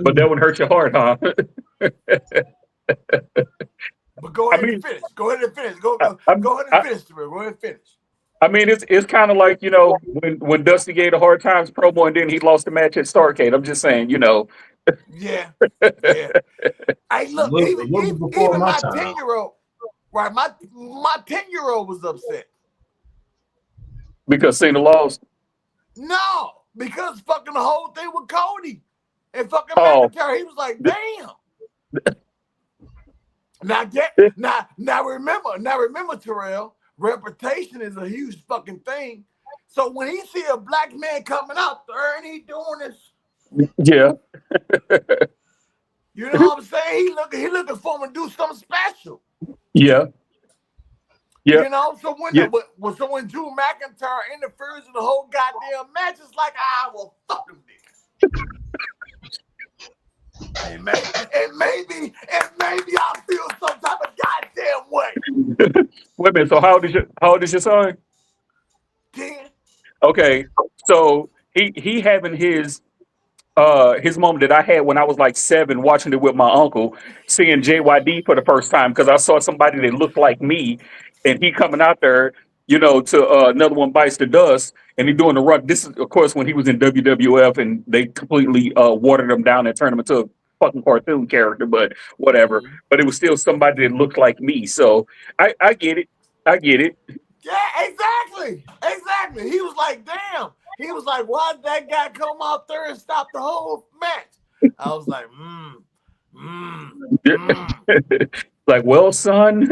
but that would hurt your heart, huh? But go I ahead mean, and finish. Go ahead and finish. Go I, go, I'm, go ahead and I, finish, Terrell. Go ahead and finish. I mean, it's kind of like when Dusty gave the Hard Times promo and then he lost the match at Starrcade. I'm just saying, Yeah, yeah. Hey, look, It wasn't before even my my time. 10-year-old, right? My 10-year-old was upset. because Cena lost. No, because fucking the whole thing with Cody and fucking Oh, McIntyre, he was like, th- damn. Now remember, Terrell, reputation is a huge fucking thing. So when he see a black man coming out there and he doing this, yeah, you know what I'm saying? He looking for him to do something special. yeah, yeah, You know, so yeah. when Drew McIntyre interferes in the whole goddamn match, it's like, well, fuck him then. And maybe I feel some type of goddamn way. Wait a minute. So how old is your son? 10. Okay, so he having his moment that I had when I was like 7, watching it with my uncle, seeing JYD for the first time because I saw somebody that looked like me, and he coming out there, to another one bites the dust, and he doing the run. This is of course when he was in WWF, and they completely watered him down and turned him into a fucking cartoon character, but whatever. Mm-hmm. But it was still somebody that looked like me, so I get it. I get it. Yeah, exactly. He was like, damn. He was like, why did that guy come out there and stop the whole match? I was like, Like, well, son,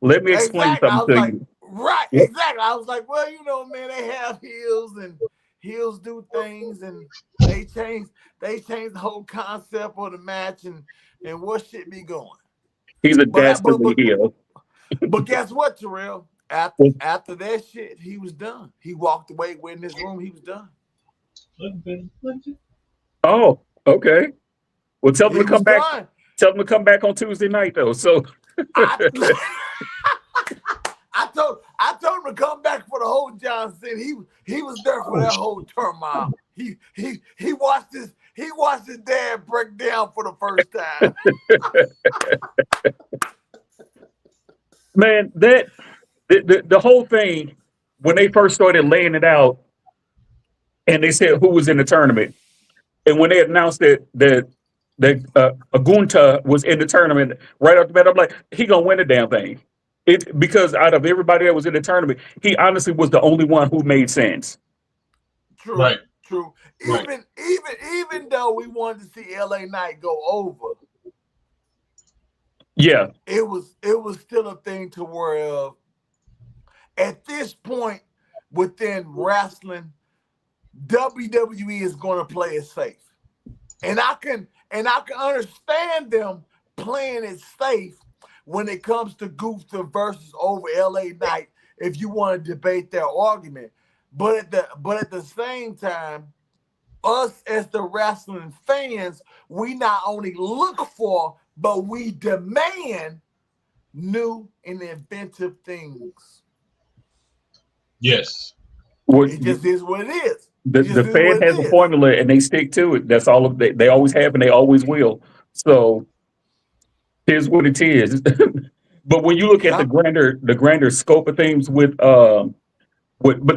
let me explain Exactly. I something was to like, you. right, Yep. exactly. I was like, well, man, they have heels and heels do things, and they changed the whole concept of the match and what shit be going. He's a But dastardly heel. guess what, Terrell? Well, After that shit, he was done. He walked away, went in his room, he was done. oh, okay. Well, tell them He to come was back. done. Tell them to come back on Tuesday night, though. So, I I told him to come back for the whole John Cena. He was there for that whole turmoil. He watched his dad break down for the first time. man, the whole thing when they first started laying it out, and they said who was in the tournament, and when they announced that Agunta was in the tournament right off the bat, I'm like, he gonna win the damn thing. Because out of everybody that was in the tournament, he honestly was the only one who made sense. True, Right. true. Right. Even though we wanted to see LA Knight go over, Yeah, it was still a thing to where at this point within wrestling, WWE is going to play it safe, and I can understand them playing it safe when it comes to Gunther versus over LA Knight. If you want to debate their argument, but at the same time, us as the wrestling fans, we not only look for, but we demand new and inventive things. Yes. well, It just is what it is. the fan has a formula and they stick to it. That's all they always have and they always will. So here's what it is. But when you look at Yeah. the grander scope of things but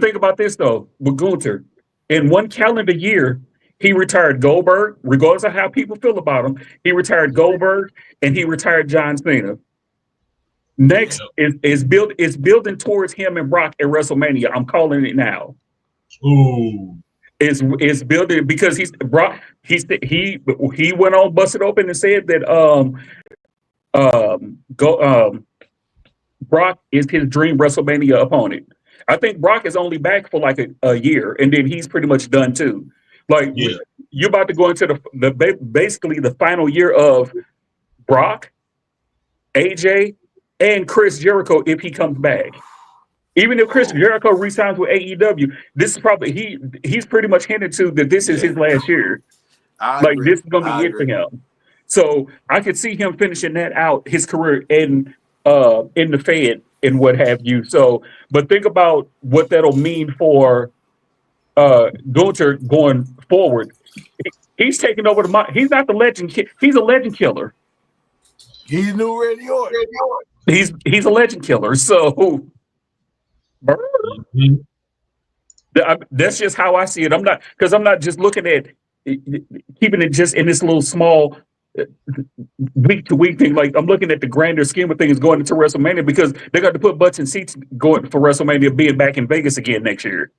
think about this though, with Gunther, in one calendar year, he retired Goldberg, regardless of how people feel about him. He retired Goldberg and he retired John Cena. Next is building towards him and Brock at WrestleMania. I'm calling it now. Ooh. Is building because he went on busted open and said that go Brock is his dream WrestleMania opponent. I think Brock is only back for like a year, and then he's pretty much done too. Like Yeah. you're about to go into basically the final year of Brock, AJ, and Chris Jericho if he comes back. Even if Chris Jericho resigns with AEW, this is probably he's pretty much hinted to that this is his last year. I Like agree. this is gonna be it for him. So I could see him finishing that out, his career in the Fed and what have you. So, but think about what that'll mean for Gunther going forward. He's taking over he's not the legend. He's a legend killer. He's new Randy Orton. He's a legend killer. So Mhm. that's just how I see it. I'm not just looking at keeping it just in this little small week to week thing. Like I'm looking at the grander scheme of things going into WrestleMania because they got to put butts in seats going for WrestleMania being back in Vegas again next year.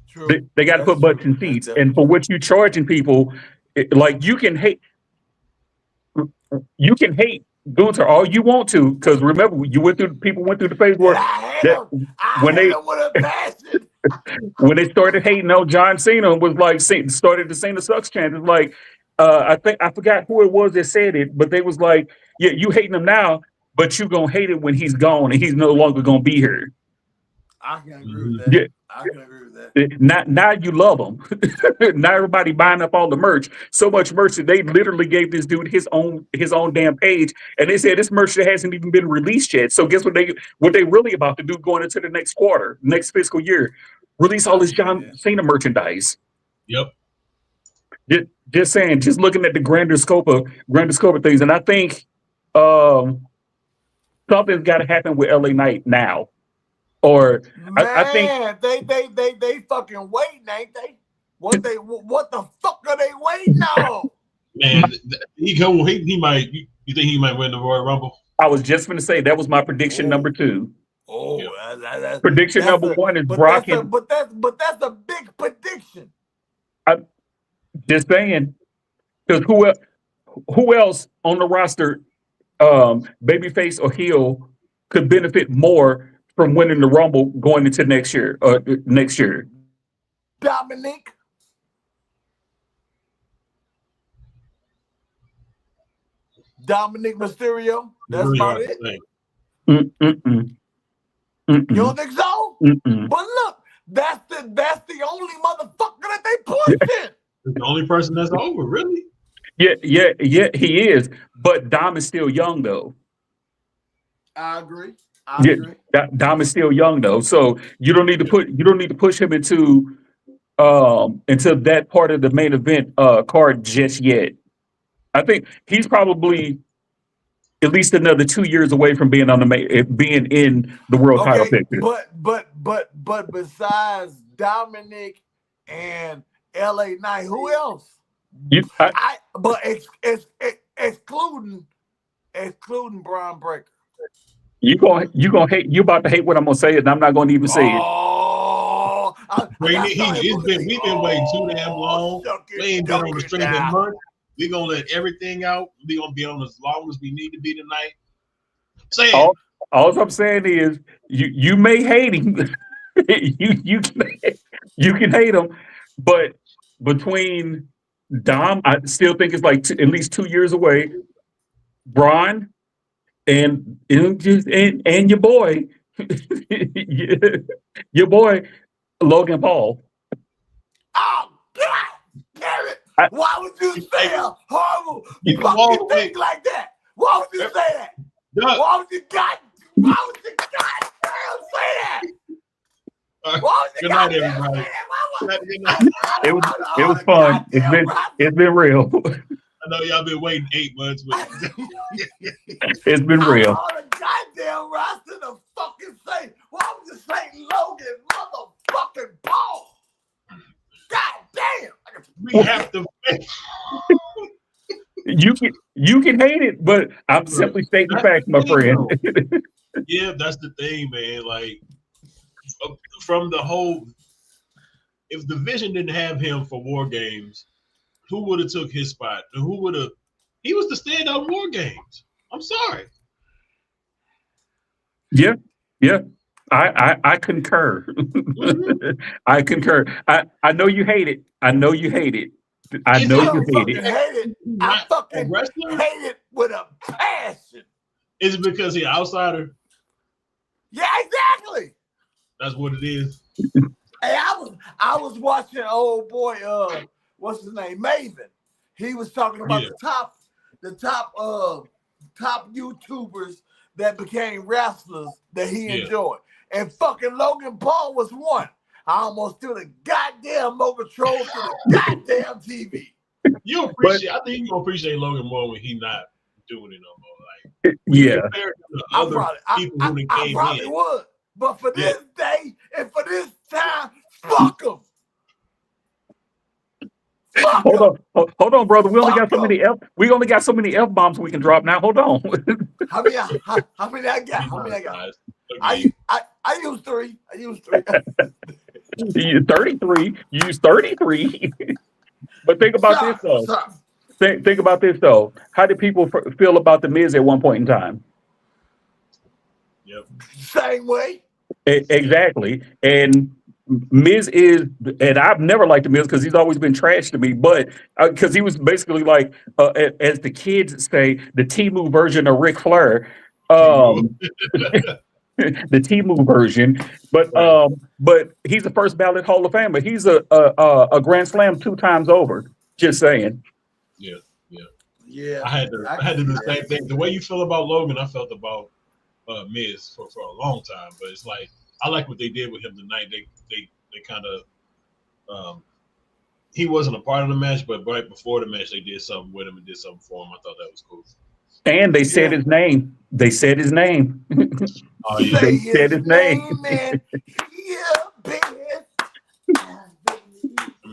True. They got to put butts in seats, and for what you charging people, like you can hate Gunther all you want to because remember people went through the phase where I hate that him. I when hate they him with a passion. when they started hating on John Cena was like started the Cena sucks chant. It's like I forgot who it was that said it, but they was like, yeah, you hating him now, but you gonna hate it when he's gone and he's no longer gonna be here. I can agree Mhm. with that. Yeah. I can agree with that. Now you love him. Now everybody buying up all the merch. So much merch that they literally gave this dude his own damn page, and they said this merch that hasn't even been released yet. So guess what they really about to do going into the next quarter, next fiscal year, release all this John Cena merchandise. Yep. Just saying, just looking at the grander scope of things, and I think something's got to happen with LA Knight now. Or Man, I think they fucking waiting, ain't they? What the fuck are they waiting on? Man, he might. You think he might win the Royal Rumble? I was just going to say that was my prediction number 2. Oh, Yeah. Prediction number 1 is Brock. But that's a big prediction. I'm just saying because who else on the roster, babyface or heel, could benefit more from winning the Rumble going into next year? Dominic. Dominic Mysterio. That's Really about hard to it. say. You don't think so? Mm-mm. But look, that's the only motherfucker that they pushing. The only person that's over, really. Yeah, he is. But Dom is still young though. I agree. Dom is still young though, so you don't need to push him into that part of the main event card just yet. I think he's probably at least another 2 years away from being being in the world title picture. But besides Dominic and LA Knight, who else? Excluding Braun Breaker. You about to hate what I'm gonna say, and I'm not gonna even say it. We've been waiting too damn long. We ain't been on the straight and merch. We're gonna let everything out. We're gonna be on as long as we need to be tonight. Say it. All I'm saying is you may hate him. you can hate him, but between Dom, I still think it's like at least 2 years away. Braun and your boy, your boy Logan Paul. Oh God, damn it! Why would you say a horrible fucking thing like that? Why would you say that? Why would you goddamn say that? Good night, everybody. It was fun. It's been real. I know y'all been waiting 8 months, but it's been real. All the goddamn roster to fucking say, why would you say Logan motherfucking Paul? God damn. We have to. You can hate it, but I'm simply stating facts, my friend. Yeah, that's the thing, man. Like from the whole, if the Vision didn't have him for War Games, who would have took his spot? Who would have? He was the standout War Games. I'm sorry. Yeah. I concur. Mm-hmm. I concur. I know you hate it. I know you hate it. I fucking hate it with a passion. Is it because he's an outsider? Yeah, exactly. That's what it is. Hey, I was watching old boy, what's his name, Maven. He was talking about the top YouTubers that became wrestlers that he enjoyed, and fucking Logan Paul was one. I almost threw the goddamn remote control to the goddamn TV. You But appreciate. I think you gonna appreciate Logan more when he not doing it no more. Like when you yeah, compare him to other people who they I came probably in. would. But for Yeah. this day and for this time, fuck them. Fuck hold them. on, hold on, brother. We only got Fuck so them. many F bombs we can drop now. Hold on. How many? How many I got? Be How many I got? monetized. Okay. I use three. I use three. You use 33. You use 33. But think about this though. Sir. Think about this though. How did people feel about the Miz at one point in time? Yep. Same way. Exactly. And Miz is, and I've never liked the Miz because he's always been trash to me. But because he was basically like, as the kids say, the Timu version of Ric Flair. T-Move. The Timu version, Right. but he's the first ballot Hall of Famer. He's a Grand Slam 2 times over. Just saying. Yeah. Yeah. Yeah. I had to do the same thing. The way you feel about Logan, I felt about Miz for a long time. But it's like I like what they did with him tonight. They kind of he wasn't a part of the match, but right before the match they did something with him and did something for him. I thought that was cool. And they said his name. They said his name. Oh yeah. They Say said his his name. man. Yeah, baby. I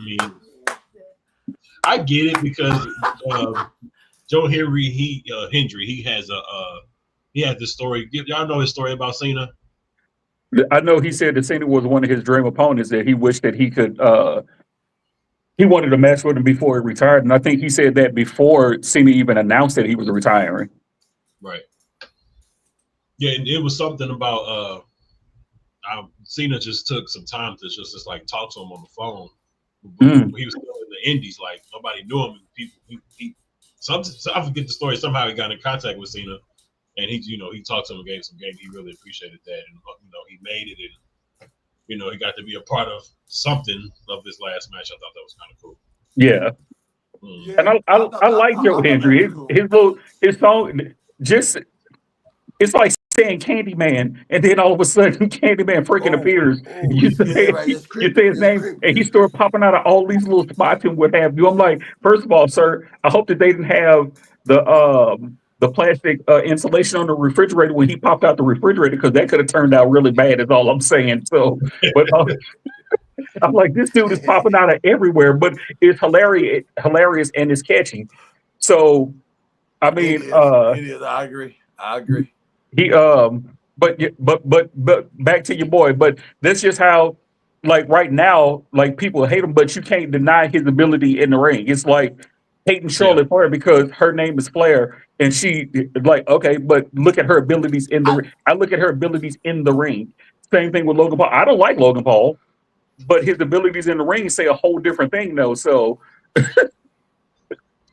mean, I get it because Joe Hendry, he has this story. Y'all know his story about Cena. I know he said that Cena was one of his dream opponents that he wished that he could. He wanted to mess with him before he retired, and I think he said that before Cena even announced that he was retiring. Right. Yeah, and it was something about Cena just took some time to just like talk to him on the phone. He was still in the Indies, like nobody knew him. And people, I forget the story. Somehow he got in contact with Cena, and he talked to him and gave some game. He really appreciated that, and he made it, and he got to be a part of something of this last match. I thought that was kind of cool. Yeah. Yeah. And I like Joe Hendry. His song just it's like saying Candyman, and then all of a sudden Candyman freaking appears. You say his name, and he started popping out of all these little spots and what have you. I'm like, first of all, sir, I hope that they didn't have the plastic insulation on the refrigerator when he popped out the refrigerator, because that could have turned out really bad. Is all I'm saying. So, but I'm like, this dude is popping out of everywhere, but it's hilarious, and it's catchy. So, I mean, it is. I agree. he but back to your boy. But that's just how, like right now, like people hate him, but you can't deny his ability in the ring. It's like hating Charlotte Flair because her name is Flair, and she like okay, but look at her abilities in the ring. I look at her abilities in the ring. Same thing with Logan Paul. I don't like Logan Paul, but his abilities in the ring say a whole different thing, though. So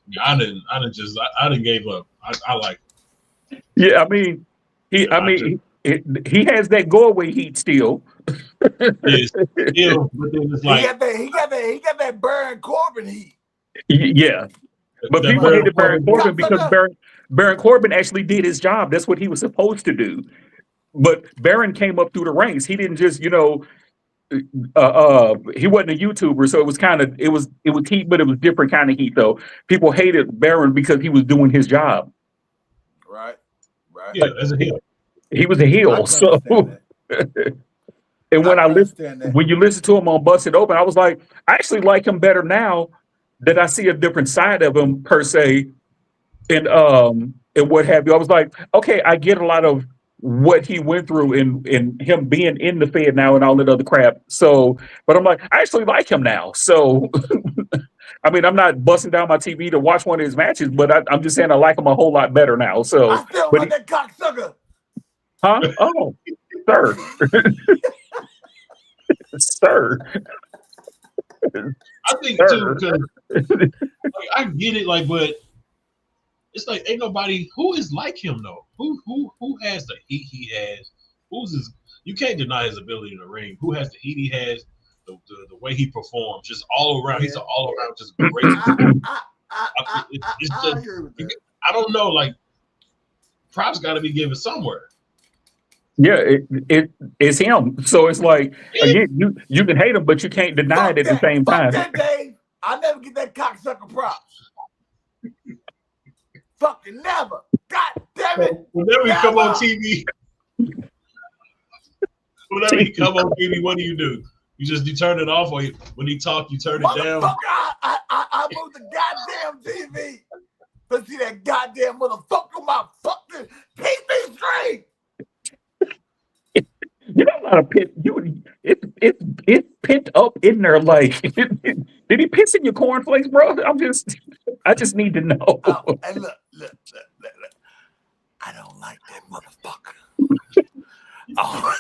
yeah, I didn't give up. I like. yeah, I mean, he has that go away heat still. Yes, still, but then it's like he got that Baron Corbin heat. Yeah, but people hated Baron Corbin because Baron Corbin actually did his job. That's what he was supposed to do. But Baron came up through the ranks. He didn't just, he wasn't a YouTuber, so it was kind of it was heat, but it was different kind of heat though. People hated Baron because he was doing his job. Right. Yeah, as a heel. He was a heel. So and when you listen to him on Busted Open, I was like, I actually like him better now that I see a different side of him per se, and what have you. I was like, okay, I get a lot of what he went through in him being in the Fed now and all that other crap. So, but I'm like, I actually like him now. So, I mean, I'm not busting down my TV to watch one of his matches, but I'm just saying I like him a whole lot better now. So, I still want that cocksucker. Huh? Oh, sir. Sir. I think too, because I get it, like, but it's like ain't nobody who is like him though. Who has the heat he has? You can't deny his ability in the ring. Who has the heat he has? The way he performs, just all around. He's an all around just great. I don't know. Like, props got to be given somewhere. Yeah, it's him. So it's like again, you can hate him, but you can't deny it at the same time. That Dave, I never get that cocksucker props. Fucking never. God damn it. Whenever you come on Never. TV, what do? You turn it off, or when he talk, you turn it down? Motherfucker, I moved the goddamn TV. Let's see that goddamn motherfucker on my fucking TV screen. You know a lot of pit. It's pent up in there. Like, did he piss in your cornflakes, bro? I just need to know. Oh, and look. I don't like that motherfucker. Oh.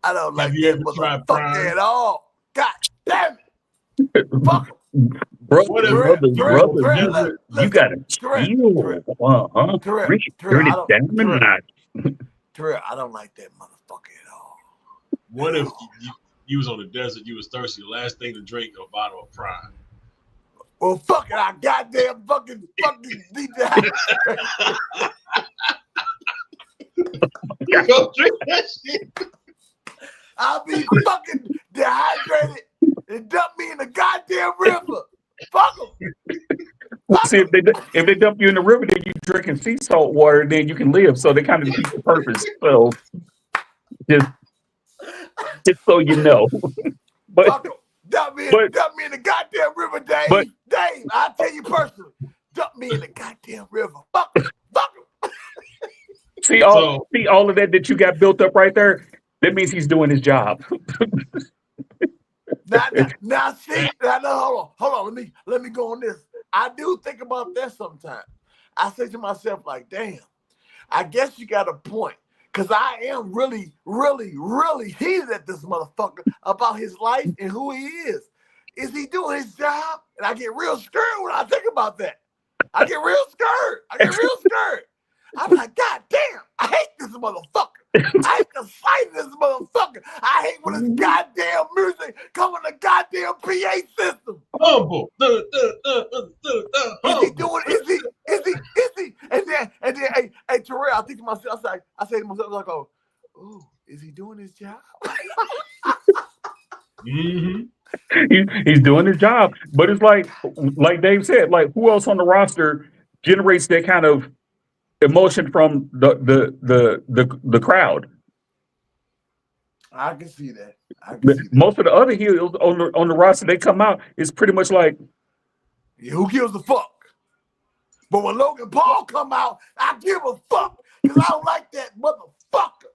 I don't like that motherfucker at all. God damn it. Fuck him. Brother, you gotta chill. Turn it down a notch. Terrell, I don't like that motherfucker at all. What if you was on the desert, you was thirsty, the last thing to drink a bottle of Prime? Well, fuck it, I goddamn fucking need that. You go drink that shit. I'll be fucking dehydrated and dump me in the goddamn river. Fuck them. See, if they dump you in the river, then you drinking sea salt water, then you can live. So they kind of defeat the purpose. So just so you know. But fuck them. Dump me in the goddamn river, Dave. Dave, I'll tell you personally. Dump me in the goddamn river. Fuck them. Fuck them. See all of that you got built up right there? That means he's doing his job. Now, see, hold on. Let me go on this. I do think about that sometimes. I say to myself, like, damn, I guess you got a point. Because I am really, really, really heated at this motherfucker about his life and who he is. Is he doing his job? And I get real scared when I think about that. I get real scared. I'm like, God damn, I hate this motherfucker. I hate the sight of this motherfucker. I hate when his goddamn music come in the goddamn PA system. Humble. Is he doing? Is he? And then, hey, Terrell, I think to myself, I say to myself, like, oh, is he doing his job? Mm-hmm. He's doing his job, but it's like Dave said, like, who else on the roster generates that kind of emotion from the crowd? I can see that. Most of the other heels on the roster, they come out, it's pretty much like, yeah, who gives a fuck? But when Logan Paul come out, I give a fuck because I don't like that motherfucker.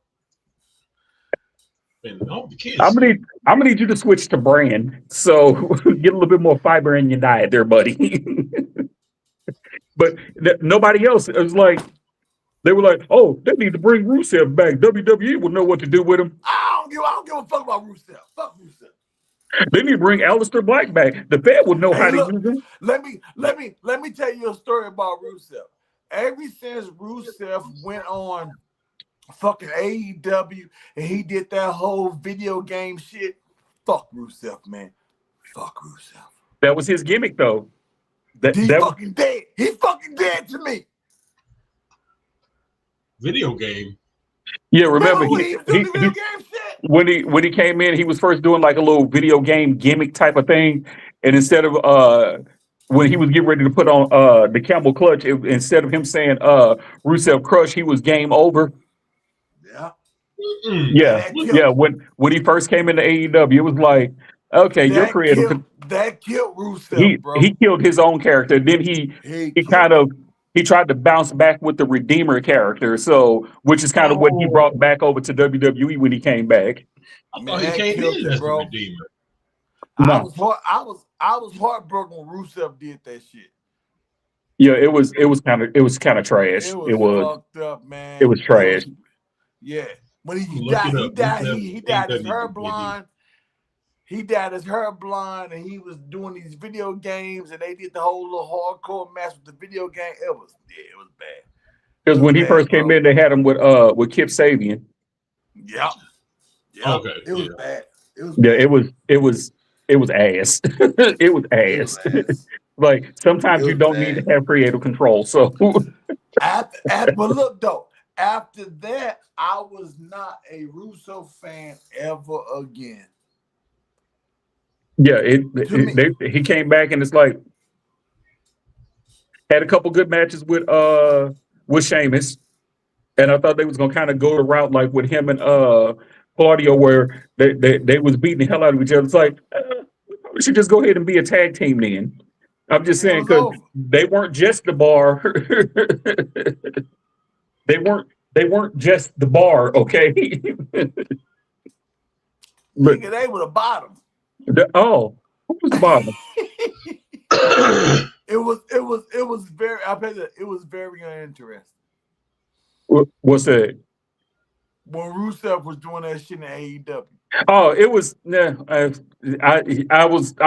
I'm gonna need you to switch to brand, so get a little bit more fiber in your diet, there, buddy. But nobody else is like. They were like, oh, they need to bring Rusev back. WWE will know what to do with him. I don't give a fuck about Rusev. Fuck Rusev. They need to bring Aleister Black back. The Fed will know how to use him. Let me tell you a story about Rusev. Ever since Rusev went on fucking AEW and he did that whole video game shit, fuck Rusev, man. Fuck Rusev. That was his gimmick, though. He's fucking dead. He's fucking dead to me. Video game. Yeah, remember when he came in, he was first doing like a little video game gimmick type of thing, and instead of when he was getting ready to put on the camel clutch, instead of him saying Rusev Crush, he was game over. Yeah. Yeah. When he first came into AEW, it was like, okay, you're creative. That killed Rusev, bro. He killed his own character. Then he tried to bounce back with the Redeemer character, which is kind of what he brought back over to WWE when he came back. I thought he came in as the Redeemer. No. I was heartbroken when Rusev did that shit. Yeah, it was kind of trash. It was fucked up, man. It was trash. Yeah, when he died his hair blonde. He dyed his hair blonde, and he was doing these video games, and they did the whole little hardcore match with the video game. It was bad. Because when he first came in, they had him with Kip Sabian. Yep. Okay. It was bad. It was ass. It was ass. Like sometimes you don't need to have creative control. So but look though, after that, I was not a Russo fan ever again. Yeah, To me, he came back and it's like had a couple good matches with Sheamus, and I thought they was gonna kind of go the route like with him and Claudio, where they was beating the hell out of each other. It's like we should just go ahead and be a tag team then. I'm just it saying was because over. they weren't just the bar. they weren't just the bar, okay? But Nigga, they were the bottom. who was the bottom? It was very. I bet it was very uninteresting What's that? when Rusev was doing that shit in AEW. Oh, it was. Nah, I'm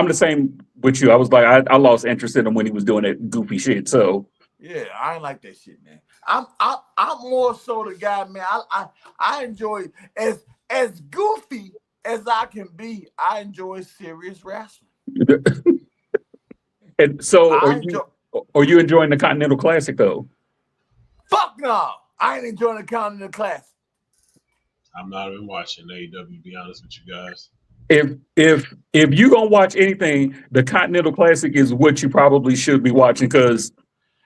the same with you. I was like, I lost interest in him when he was doing that goofy shit. So Yeah, I ain't like that shit, man. I'm more so the guy, man. I enjoy as goofy as I can be. I enjoy serious wrestling. and so I enjoy. are you enjoying the Continental Classic though? Fuck no, I ain't enjoying the Continental Classic. I'm not even watching AEW, to be honest with you guys. If you gonna watch anything, the Continental Classic is what you probably should be watching because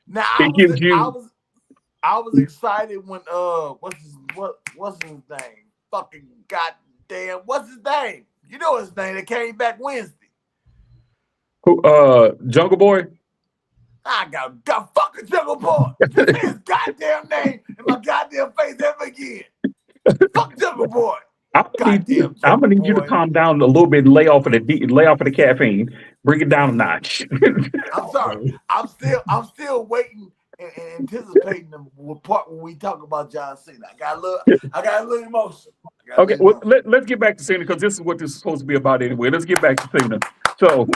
Now it gives you. I was excited when what's his name? Fucking goddamn, what's his name? You know his name. That came back Wednesday. Jungle Boy. I got fucking Jungle Boy. Just say his goddamn name in my goddamn face ever again. Fuck Jungle Boy. Goddamn I'm gonna Jungle need you to Boy. calm down a little bit and lay off of the caffeine. Bring it down a notch. I'm sorry. I'm still waiting and anticipating the part when we talk about John Cena. I got a little emotion. Okay, well let's get back to Cena because this is what this is supposed to be about anyway. Let's get back to Cena. So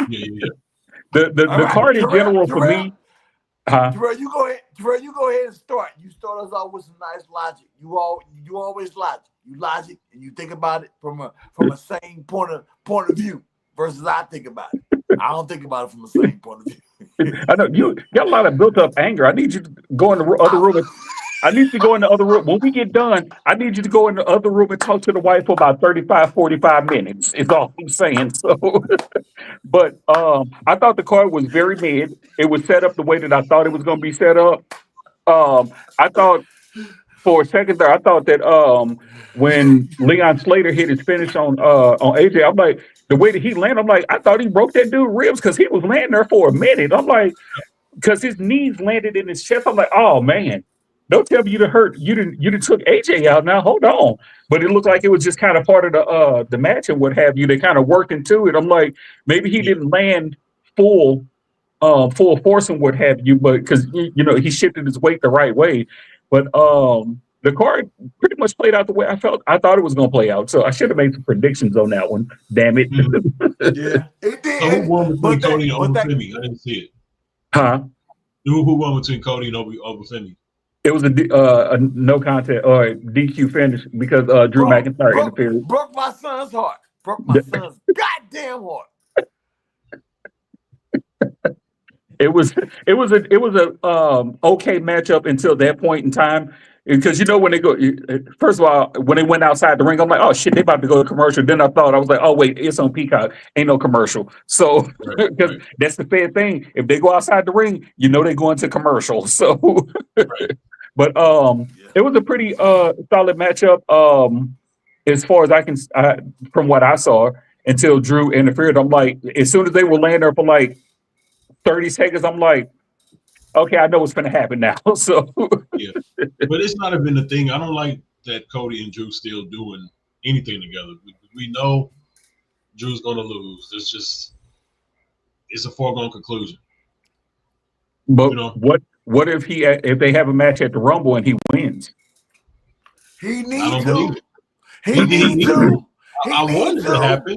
Yeah. the Right, card in general for me. Terrell, you go ahead. Terrell, you go ahead and start. You start us off with some nice logic. You always logic. You logic and you think about it from a same point of view versus I think about it. I don't think about it from the same point of view. I know you got a lot of built up anger. I need you to go in the other room. I need you to go in the other room. When we get done, I need you to go in the other room and talk to the wife for about 35, 45 minutes. Is all I'm saying. So, but I thought the card was very mid. It was set up the way that I thought it was going to be set up. I thought for a second there, I thought that when Leon Slater hit his finish on AJ, I'm like the way that he landed. I'm like I thought he broke that dude ribs because he was laying there for a minute. I'm like because his knees landed in his chest. I'm like, oh man, don't tell me you done hurt. You done took AJ out. Now hold on. But it looked like it was just kind of part of the match and what have you. They kind of worked into it. I'm like maybe he didn't land full full force and what have you, but because he shifted his weight the right way. But the card pretty much played out the way I thought it was going to play out. So I should have made some predictions on that one. Damn it! Yeah, it did. So who won between Cody and Obafemi? I didn't see it. Huh? Who won between Cody and Obafemi? It was a no contest or DQ finish because Drew McIntyre interfered. Broke my son's heart. Broke my son's goddamn heart. It was a okay matchup until that point in time because when they go first of all when they went outside the ring I'm like oh shit they about to go to commercial then I was like oh wait it's on Peacock ain't no commercial so because that's the fair thing if they go outside the ring they go into commercial so but it was a pretty solid matchup as far as from what I saw until Drew interfered. I'm like as soon as they were laying there for like 30 seconds, I'm like, okay, I know what's going to happen now. So yeah, but it's not even the thing. I don't like that Cody and Drew still doing anything together. We know Drew's going to lose. It's a foregone conclusion. But what if they have a match at the Rumble and he wins? He needs to. He needs to. I want it to happen.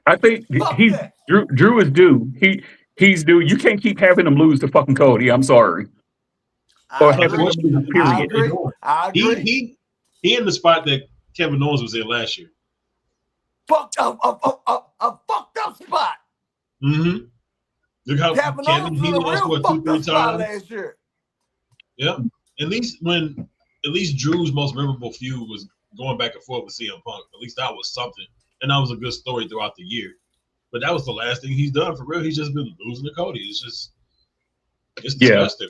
I think Drew is due. He's due. You can't keep having him lose to fucking Cody. I'm sorry. I agree. He in the spot that Kevin Owens was in last year. Fucked up, a fucked up spot. Mm-hmm. Look how Kevin Owens was in a real fucked up spot last year. Yeah. At least Drew's most memorable feud was going back and forth with CM Punk. At least that was something. and that was a good story throughout the year. But that was the last thing he's done for real. He's just been losing to Cody. It's Yeah, disgusting.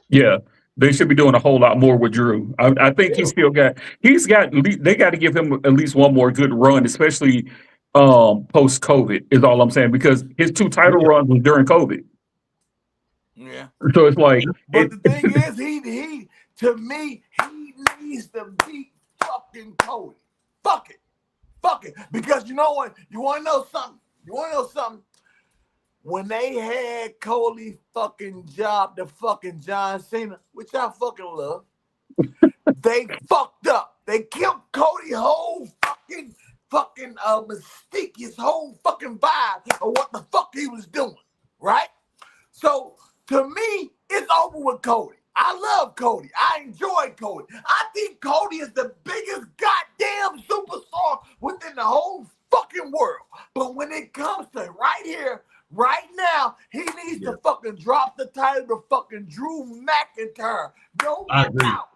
yeah. They should be doing a whole lot more with Drew. I think Yeah. they got to give him at least one more good run, especially post COVID is all I'm saying, because his two title Yeah. runs was during COVID. Yeah. So it's like But the thing is, he to me, he needs to beat fucking Cody. Fuck it. Because you know what? You want to know something? When they had Cody fucking job to fucking John Cena, which I fucking love, they fucked up. They killed Cody's whole fucking mystique, his whole fucking vibe of what the fuck he was doing, right? So to me, it's over with Cody. I love Cody. I enjoy Cody. I think Cody is the biggest goddamn superstar within the whole fucking world. But when it comes to right here, right now, he needs to fucking drop the title to fucking Drew McIntyre. No I agree. doubt.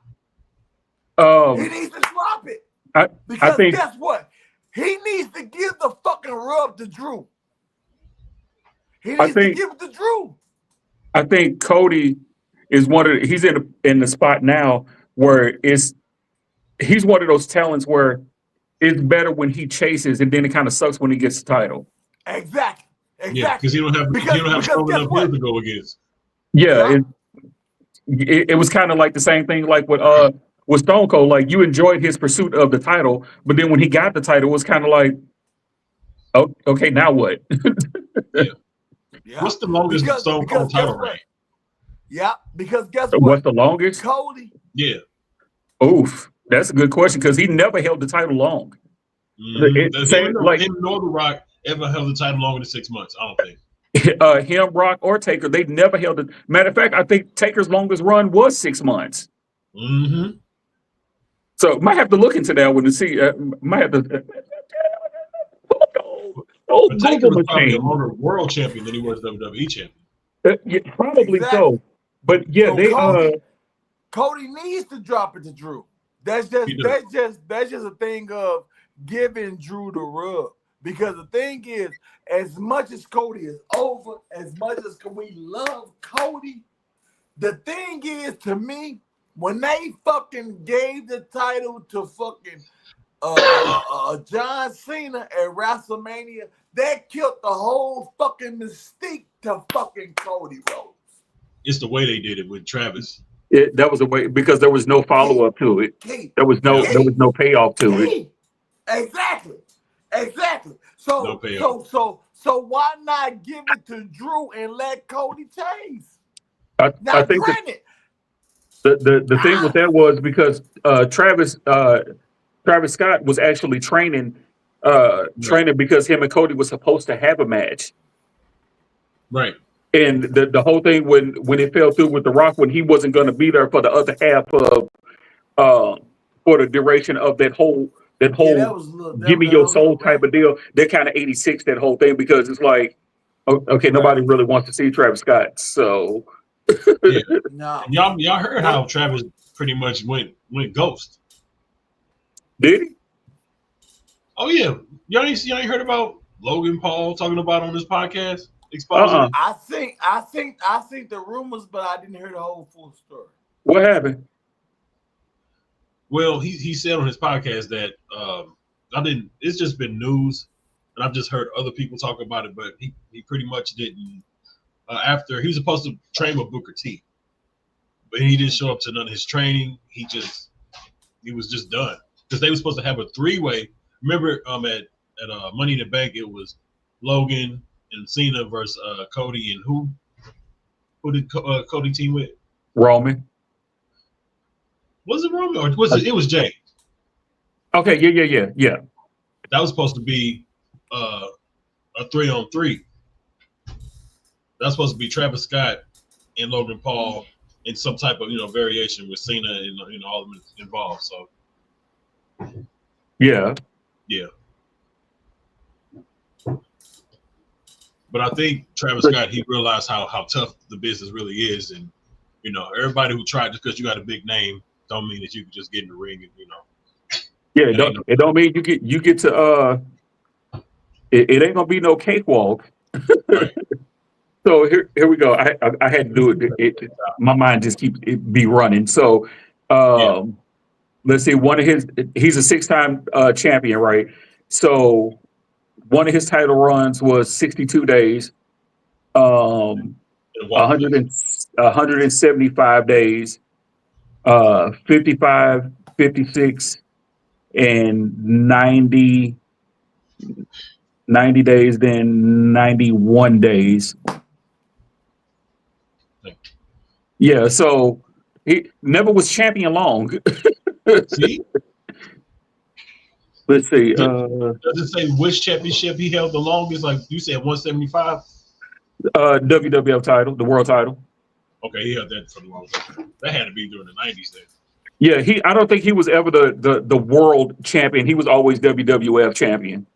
He needs to drop it. I think guess what? He needs to give the fucking rub to Drew. He needs to give it to Drew. I think Cody is he's in the spot now where he's one of those talents where it's better when he chases and then it kind of sucks when he gets the title. Exactly. Yeah, because you don't have strong enough heel to go against. Yeah, it was kind of like the same thing like with Stone Cold. Like you enjoyed his pursuit of the title, but then when he got the title, it was kind of like, oh, okay, now what? Yeah. What's the longest Stone Cold title reign? Yeah, because guess what? What's the longest? Cody. Yeah. Oof, that's a good question because he never held the title long. Him nor The Rock ever held the title longer than 6 months. I don't think. Him, Rock, or Taker, they never held it. Matter of fact, I think Taker's longest run was 6 months. Mm-hmm. So might have to look into that one to see. Might have to. But Taker was probably a longer world champion than he was WWE champion. Yeah, probably so. But yeah, so Cody needs to drop it to Drew. That's just a thing of giving Drew the rub. Because the thing is, as much as Cody is over, as much as we love Cody, the thing is, to me, when they fucking gave the title to fucking John Cena at WrestleMania, that killed the whole fucking mystique to fucking Cody Rhodes. It's the way they did it with Travis. That was a way because there was no follow up to it. There was no payoff to it. Exactly. So why not give it to Drew and let Cody chase? I think granted, the thing with that was because Travis Scott was actually training because him and Cody was supposed to have a match. Right. And the whole thing when it fell through with The Rock, when he wasn't going to be there for the other half of for the duration of that whole give me your soul type of deal, that kind of 86 that whole thing, because it's like, okay, nobody really wants to see Travis Scott. So no. Y'all heard how Travis pretty much went ghost. Did he? Oh yeah. Y'all ain't heard about Logan Paul talking about on this podcast? Exposing it? I think the rumors, but I didn't hear the whole full story. What happened? Well, he said on his podcast that it's just been news, and I've just heard other people talk about it, but he pretty much didn't. After he was supposed to train with Booker T, but he didn't show up to none of his training. He was just done because they were supposed to have a 3-way. Remember, at Money in the Bank, it was Logan and Cena versus Cody, and who did Cody team with? Roman. Was it Roman or was it was Jay? Okay, yeah. That was supposed to be a 3-on-3. That's supposed to be Travis Scott and Logan Paul in some type of variation with Cena and all of them involved. So yeah. But I think Travis Scott, he realized how tough the business really is, and everybody who tried, just because you got a big name, don't mean that you can just get in the ring and Yeah, it don't mean you get to it ain't gonna be no cakewalk. Right. So here we go. I had to do my mind just keeps it be running. So Yeah. let's see. He's a 6-time champion, right? So one of his title runs was 62 days, And walk 100 away. 175 days, 55, 56, and 90 days, then 91 days. Yeah, so he never was champion long. See, Let's see. does it say which championship he held the longest? Like you said, 175. WWF title, the world title. Okay, he held that for the longest. That had to be during the 90s then. Yeah, I don't think he was ever the world champion. He was always WWF champion.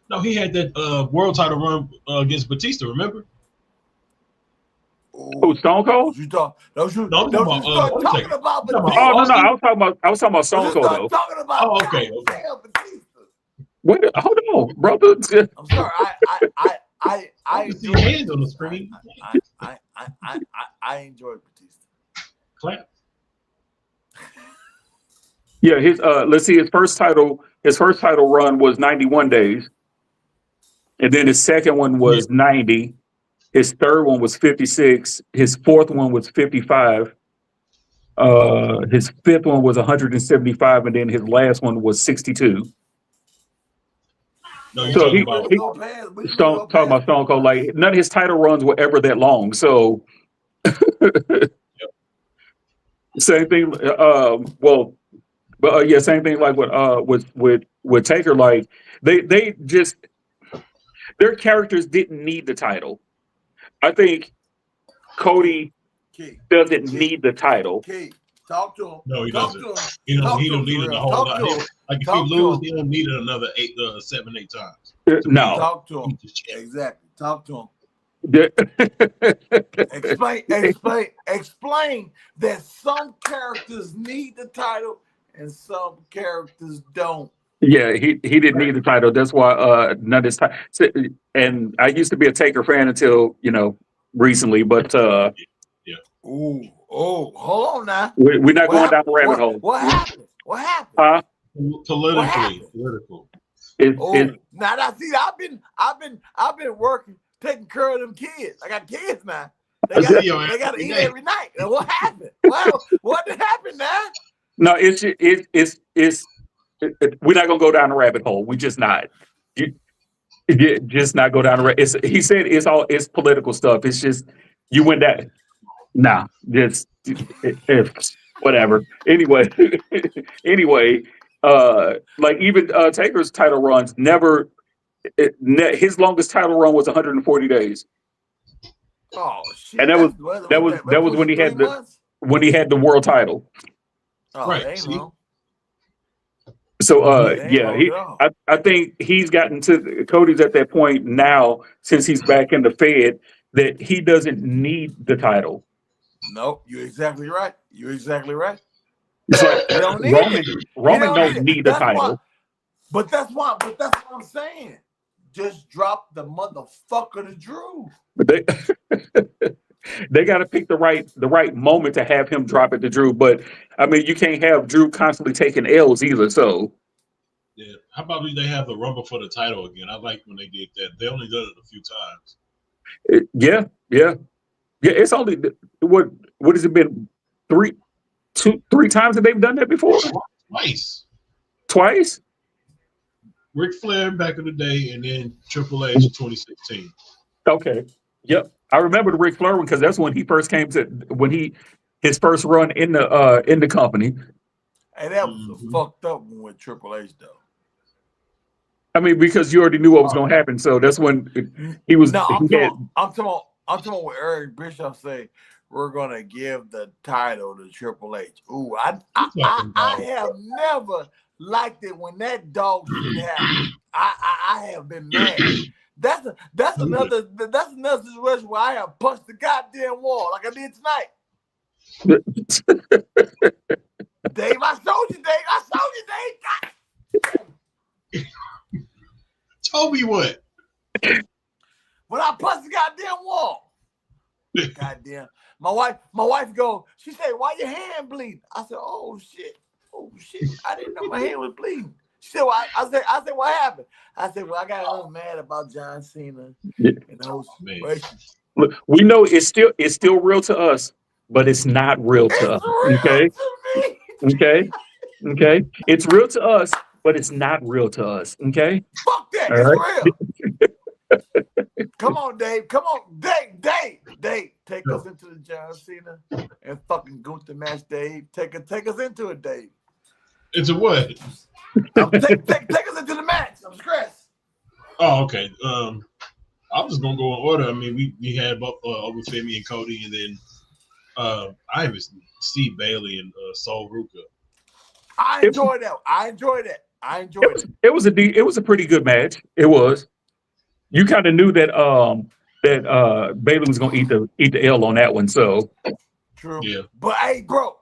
No, he had that world title run against Batista. Remember? Oh, Stone Cold? You talk? Don't you? No, I'm Don't talking you about, start talking about talking about Batista? Oh no, Austin? I was talking about Don't Stone you Cold start though. talking about? Oh, okay, okay. Goddamn Batista. Wait, hold on, brother. I'm sorry. I I can see enjoy hands on the Batista. screen. I enjoy Batista. Clap. Yeah, his let's see, his first title run was 91 days. And then his second one was 90. His third one was 56. His fourth one was 55. His fifth one was 175, and then his last one was 62. No, you're So talking he, about he Talking talking about Stone Cold, like none of his title runs were ever that long. So same thing. Well, but yeah, same thing like with Taker. Like they just their characters didn't need the title. I think Cody doesn't need the title. Key, talk to him. no, he Talk doesn't. to him. He don't. Talk He to don't him, need it for a real. whole Talk lot. to him. Like if Talk he to lose, him. he don't need it another 7, 8 times. No. Talk to him. Exactly. Talk to him. Yeah. Explain that some characters need the title and some characters don't. Yeah, he didn't need the title. That's why none of his time. And I used to be a Taker fan until recently, but Ooh, hold on now. we're not going down the rabbit what, hole. What happened? What happened? Politically. Now I see. I've been working, taking care of them kids. I got kids now. They got to eat every night. And what happened? Well, what happened now? No, it's we're not gonna go down the rabbit hole. We just not. Just not go down the rabbit. He said it's political stuff. It's just you went that. Nah, just whatever. Anyway, like even Taker's title runs never. His longest title run was 140 days. Oh shit! And that was when he had the world title. Oh, Right. So I think he's gotten to Cody's at that point now since he's back in the Fed that he doesn't need the title. No, you're exactly right. It's like Roman don't need the title. But that's what I'm saying. Just drop the motherfucker to Drew. But they got to pick the right moment to have him drop it to Drew. But I mean, you can't have Drew constantly taking L's either. So yeah, how about they have the Rumble for the title again? I like when they did that. They only did it a few times. Yeah. It's only what has it been? Three times that they've done that before. Twice. Ric Flair back in the day, and then Triple H 2016. Okay. Yep. I remember the Ric Flair one because that's when he first came his first run in the company. And that was a fucked up one with Triple H though. I mean, because you already knew what was going to happen, so that's when he was. No, I'm talking about what Eric Bischoff say. We're gonna give the title to Triple H. Ooh, I have never liked it when that dog shit happened. I have been mad. That's another situation where I have punched the goddamn wall like I did tonight. Dave, I showed you, Dave. Told my wife go. She said, "Why your hand bleeding?" I said, "Oh shit, oh shit, I didn't know my hand was bleeding." She said, "Well," I said, "What happened?" I said, "Well, I got a little mad about John Cena and those Man. situations." Look, we know it's still real to us, but it's not real to us. It's real Okay, to me. okay, okay. It's real to us, but it's not real to us. Okay, Fuck that. all It's right. real. Come on, Dave. Come on, Dave. Take us into the John Cena and fucking Gunther match, Dave. Take us into it, Dave. Into what? Take us into the match. I'm stressed. Oh, okay. I'm just gonna go in order. I mean, we had over Femi and Cody, and then I even Steve Bailey and Sol Ruka. I It, enjoyed that. I enjoyed it. it was a pretty good match. It was. You kind of knew that Bailey was going to eat the L on that one. So True. Yeah. But hey, bro,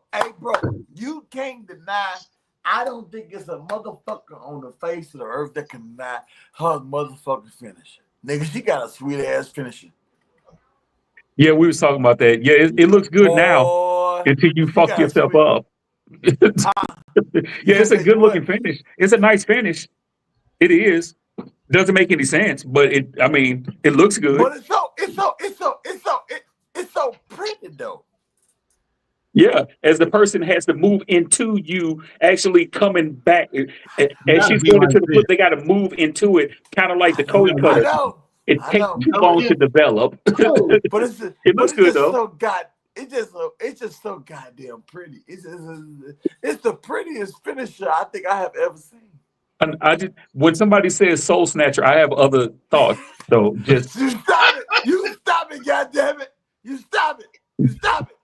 you can't deny. I don't think it's a motherfucker on the face of the earth that can deny her motherfucking finish. Nigga, she got a sweet ass finisher. yeah, we was talking about that. Yeah, it looks good now Boy, until you she fuck got a yourself sweet. up. You Yeah, say it's a that you good looking what? finish. It's a nice finish. It is. Doesn't make any sense, but I mean, it looks good. But it's so pretty though. Yeah, as the person has to move into you, actually coming back, You as gotta she's be going like into the this. foot, they got to move into it, kind of like the You Cody gotta I cutter. be. know, It I takes know. too Oh long yeah. to develop. Oh, But It looks it's good just though. so it's just so goddamn pretty. It's the prettiest finisher I think I have ever seen. And I just when somebody says soul snatcher, I have other thoughts. So just You stop it! You stop it! God damn it! You stop it! You stop it!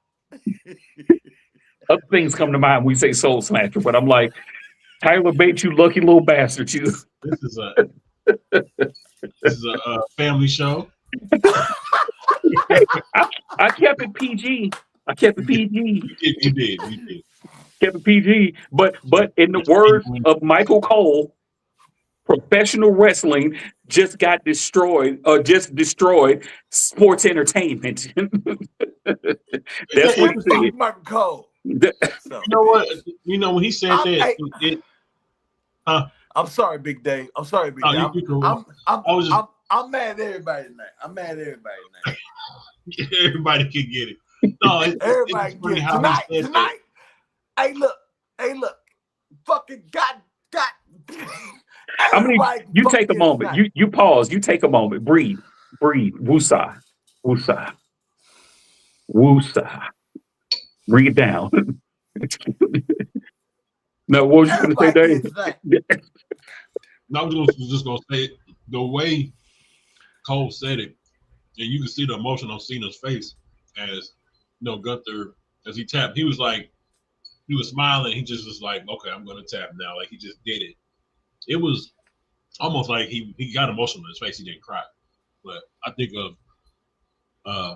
other things come to mind when we say soul snatcher. But I'm like, Tyler Bates, you lucky little bastard, you. this is a family show. Hey, I kept it PG. I kept it You did. PG. You did. Kept it PG. But in the It's big words win. of Michael Cole, professional wrestling just got destroyed, just destroyed sports entertainment. That's what Man, he fuck said. Michael Cole. That- So You know what? You know when he said I'm that, hey, it. Uh, I'm sorry, Big Dave. I'm sorry, Big oh, Dave. you cool. I was just I'm mad at everybody tonight. I'm mad at everybody tonight. everybody can get it. No, it's Everybody just get funny it. how he said that. Tonight. Hey, look. Fucking God. I mean, Everybody can you fucking take a get it moment. tonight. You pause. You take a moment. Breathe. Breathe. Woosah. Woosah. Woosah. Bring it down. No, what was you going to say, Everybody get it tonight. Dave? No, I was just gonna say the way Cole said it, and you can see the emotion on Cena's face as Gunther as he tapped. He was like he was smiling. He just was like, okay, I'm gonna tap now. Like he just did it. It was almost like he got emotional in his face. He didn't cry, but uh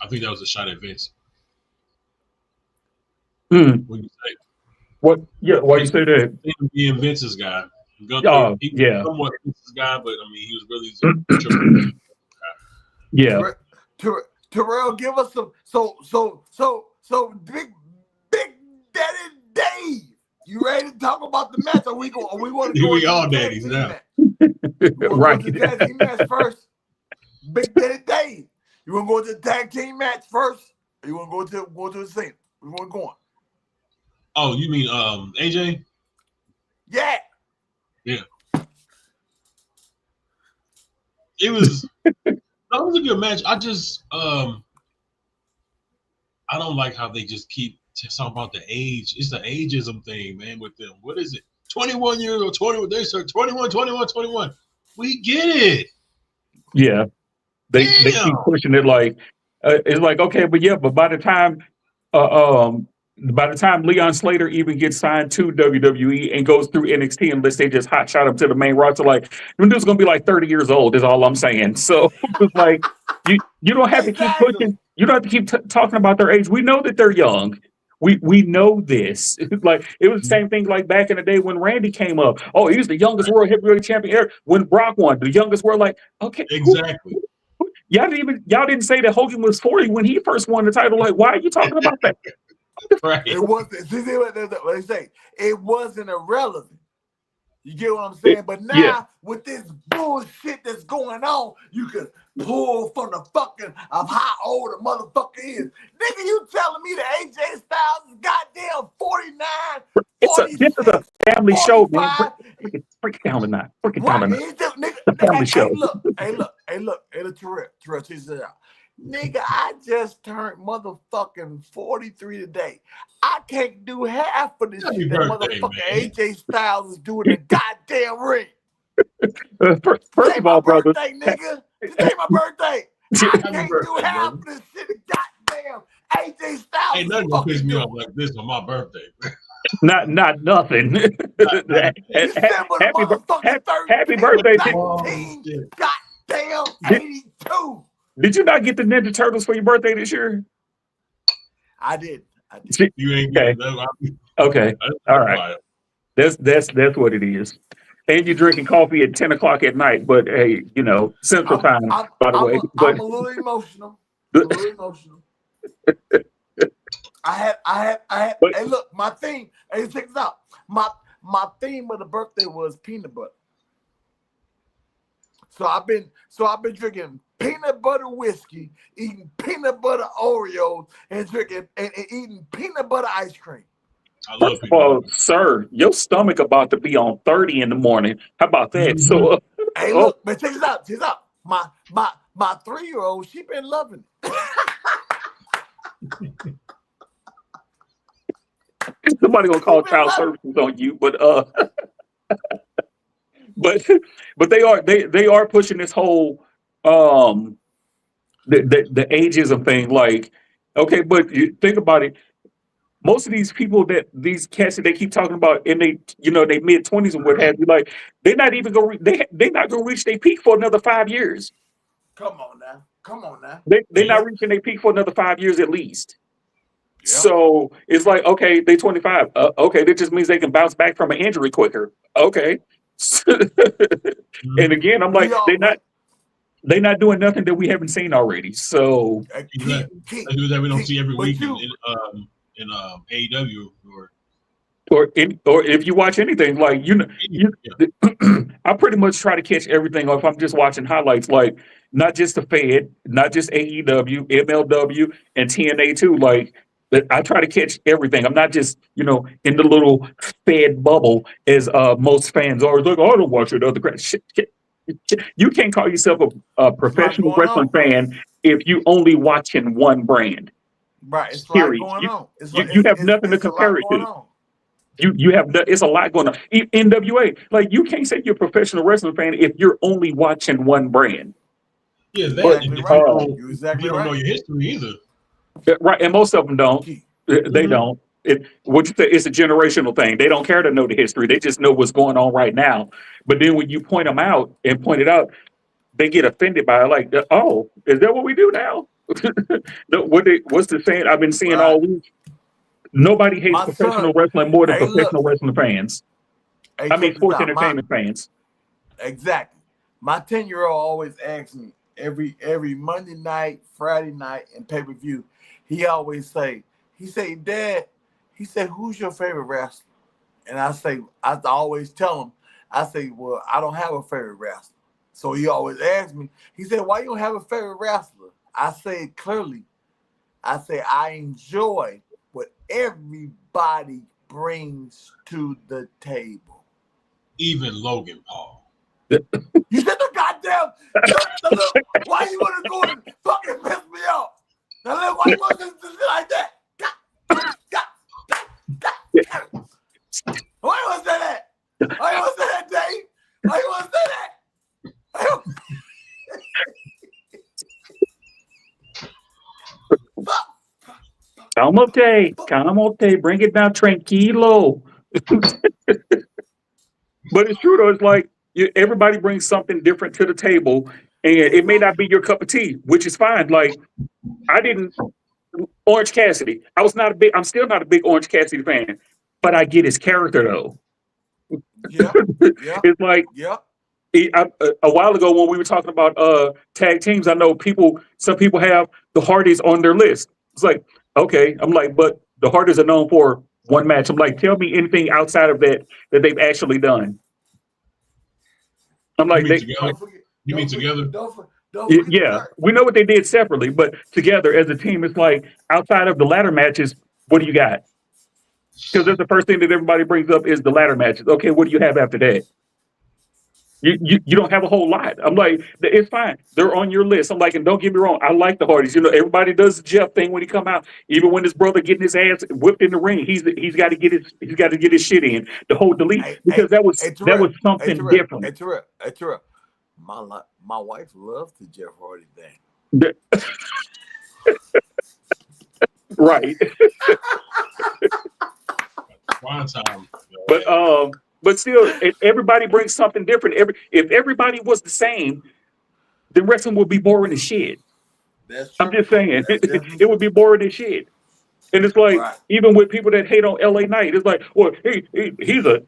I think that was a shot at Vince Hmm. when you say What? Yeah. Why you say that? him being Vince's guy. Gunther, Oh, he was yeah. somewhat Vince's guy, but I mean, he was really a Triple H. Yeah. Terrell, give us some. So big Daddy Dave. You ready to talk about the match? Or we want to go We into all the tag daddies team now. match? We want to go Right. into the tag team match first. Big Daddy Dave. You want to go to the tag team match first? Or you want to go to the scene? We want to go on. Oh, you mean AJ? Yeah. Yeah. It was a good match. I just I don't like how they just keep talking about the age. It's the ageism thing, man, with them. What is it? 21 years or 20, they start 21, 21, 21. We get it. Yeah. They Damn. keep pushing it like it's like okay, but yeah, but uh, um by the time Leon Slater even gets signed to WWE and goes through NXT, unless they just hot shot him to the main roster, like them dude's gonna be like 30 years old. Is all I'm saying. So it's like you don't have to keep Exactly. pushing. You don't have to keep talking about their age. We know that they're young. We know this. Like it was the same thing like back in the day when Randy came up. Oh, he's the youngest Right. world heavyweight champion ever. When Brock won, the youngest world. Like okay, Exactly. y'all didn't say that Hogan was 40 when he first won the title. Like, why are you talking about that? Right. It wasn't. See what they say? It wasn't irrelevant. You get what I'm It- saying? But yeah. now with this bullshit that's going on, you can pull from the fucking of how old a motherfucker is. Nigga, you telling me that AJ Styles is goddamn 49, This is 46, a family show, man. 45? Break it down tonight. Break it down Right? tonight. He's just, nigga, The family show. hey, look, Terrell, check this out. Nigga, I just turned motherfucking 43 today. I can't do half of this Happy shit that birthday, motherfucking man. AJ Styles is doing in the goddamn ring. First Today of my all, brother, birthday, nigga. Today my birthday. I Happy can't do birthday, half brother. of this shit that goddamn AJ Styles Ain't is nothing gonna piss fucking me doing. off like this on my birthday. not nothing. December the happy, motherfucking 13th, happy birthday. Oh, 19, shit. goddamn Did, 82. did you not get the Ninja Turtles for your birthday this year? I did. I You ain't Okay. getting that. Okay. All right. That's what it is. And you're drinking coffee at 10 o'clock at night, but hey, Central Time, by the way. But I'm a little emotional. I'm a little emotional. I had. But- Hey, look, my theme. Hey, check this out. My theme of the birthday was peanut butter. So I've been drinking peanut butter whiskey, eating peanut butter Oreos, and drinking and eating peanut butter ice cream. I love first of people. all, sir, your stomach about to be on 30 in the morning. How about that? Mhm. So, Hey, oh, look, but check this out. Check this out. My 3-year-old, she been loving it. somebody gonna call She been child loving services on you, but but they are pushing this whole um the ageism thing. Like, okay, but you think about it. Most of these people that these cats that they keep talking about in they mid-20s and what have you, like they're not even gonna they're not gonna reach their peak for another 5 years. Come on now. Come on now. They're Yeah. not reaching their peak for another 5 years at least. Yeah. So it's like, okay, they 25. Okay, that just means they can bounce back from an injury quicker. Okay. And again, I'm like, We all they're not doing nothing that we haven't seen already. So Exactly. Keith, That we don't see every but week you, in AEW or or if you watch anything, like yeah. I pretty much try to catch everything. Or if I'm just watching highlights, like not just the Fed, not just AEW, MLW, and TNA too. Like I try to catch everything. I'm not just in the little Fed bubble as most fans are. It's like, oh, I don't watch it. Other crap. Shit. You can't call yourself a it's a lot professional going wrestling on. fan if you only watching one brand. Right, it's a lot Period. going on. You have nothing to It's a compare lot it going to. on. You have it's a lot going on. NWA, like you can't say you're a professional wrestling fan if you're only watching one brand. Yeah, But and Exactly if right. You're you exactly don't know right. your history either. right, and most of them don't. Keith. They Mhm. don't. What you say? It's a generational thing. They don't care to know the history. They just know what's going on right now. But then when you point them out and point it out, they get offended by it. Like, oh, is that what we do now? No, what's the saying I've been seeing Right. all week? Nobody hates My son, professional wrestling more than hey, look, professional wrestling fans. hey, I mean, check this sports out. entertainment fans. Exactly. My 10-year-old always asks me every Monday night, Friday night, and pay-per-view. He always say, Dad, he said, who's your favorite wrestler? And I always tell him, I say, well, I don't have a favorite wrestler. So he always asks me, he said, why you don't have a favorite wrestler? I say clearly, I say, I enjoy what everybody brings to the table. Even Logan Paul. You said the goddamn, why you want to go and fucking piss me off? Now, look, why you want to do shit like that? Why you want to say that? Why you want to say that, Dave? Why you want to say that? Camote, bring it down, tranquilo. But it's true though. It's like everybody brings something different to the table, and it may not be your cup of tea, which is fine. Like I didn't Orange Cassidy. I was not a big. I'm still not a big Orange Cassidy fan, but I get his character though. Yeah, yeah, It's like yeah. A while ago when we were talking about tag teams, I know some people have the Hardys on their list. It's like, okay, I'm like, but the Hardys are known for one match. I'm like, tell me anything outside of that they've actually done. I'm You like, mean together? Don't forget, You mean together? don't forget the yeah, church. we know what they did separately, but together as a team, it's like outside of the ladder matches, what do you got? Because that's the first thing that everybody brings up is the ladder matches. Okay, what do you have after that? You don't have a whole lot. I'm like, it's fine. They're on your list. I'm like, and don't get me wrong, I like the Hardys. You know, everybody does the Jeff thing when he come out. Even when his brother getting his ass whipped in the ring, he's got to get his shit in. The whole delete Hey, because hey, hey, that was Terrell. Hey, something Terrell. different. Hey, Terrell. Hey, Terrell. My wife loves the Jeff Hardy thing. The- right. Prime time. But still, everybody brings something different. If everybody was the same, the wrestling would be boring as shit. That's I'm true. just saying, That's definitely it would true. be boring as shit. And it's like Right. even with people that hate on LA Knight, it's like, well, he's a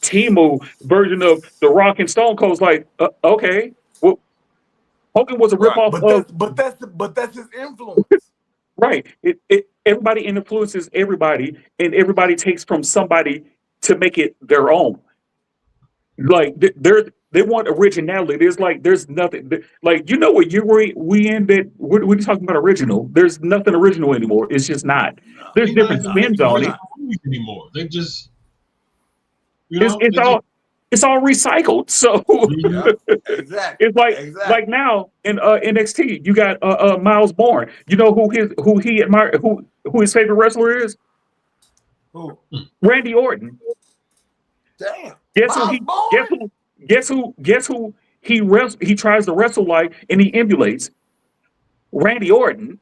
Timo version of The Rock and Stone Cold. It's like, okay, well, Hogan was a Right. ripoff of But that's his influence. right. Everybody influences everybody, and everybody takes from somebody to make it their own. Like they want originality. There's nothing like what year we in that we're talking about original. There's nothing original anymore. It's just not. No, There's They're not different even no, spins making on it's it. not. original movies anymore. They just, It's it's they just. all it's all recycled. So Yeah. Exactly. it's like Exactly. now in NXT you got Miles Bourne. You know who he admire who his favorite wrestler is? Who? Randy Orton. Damn. Guess who Miles he guess Bourne? who guess who he tries to wrestle like and he emulates Randy Orton.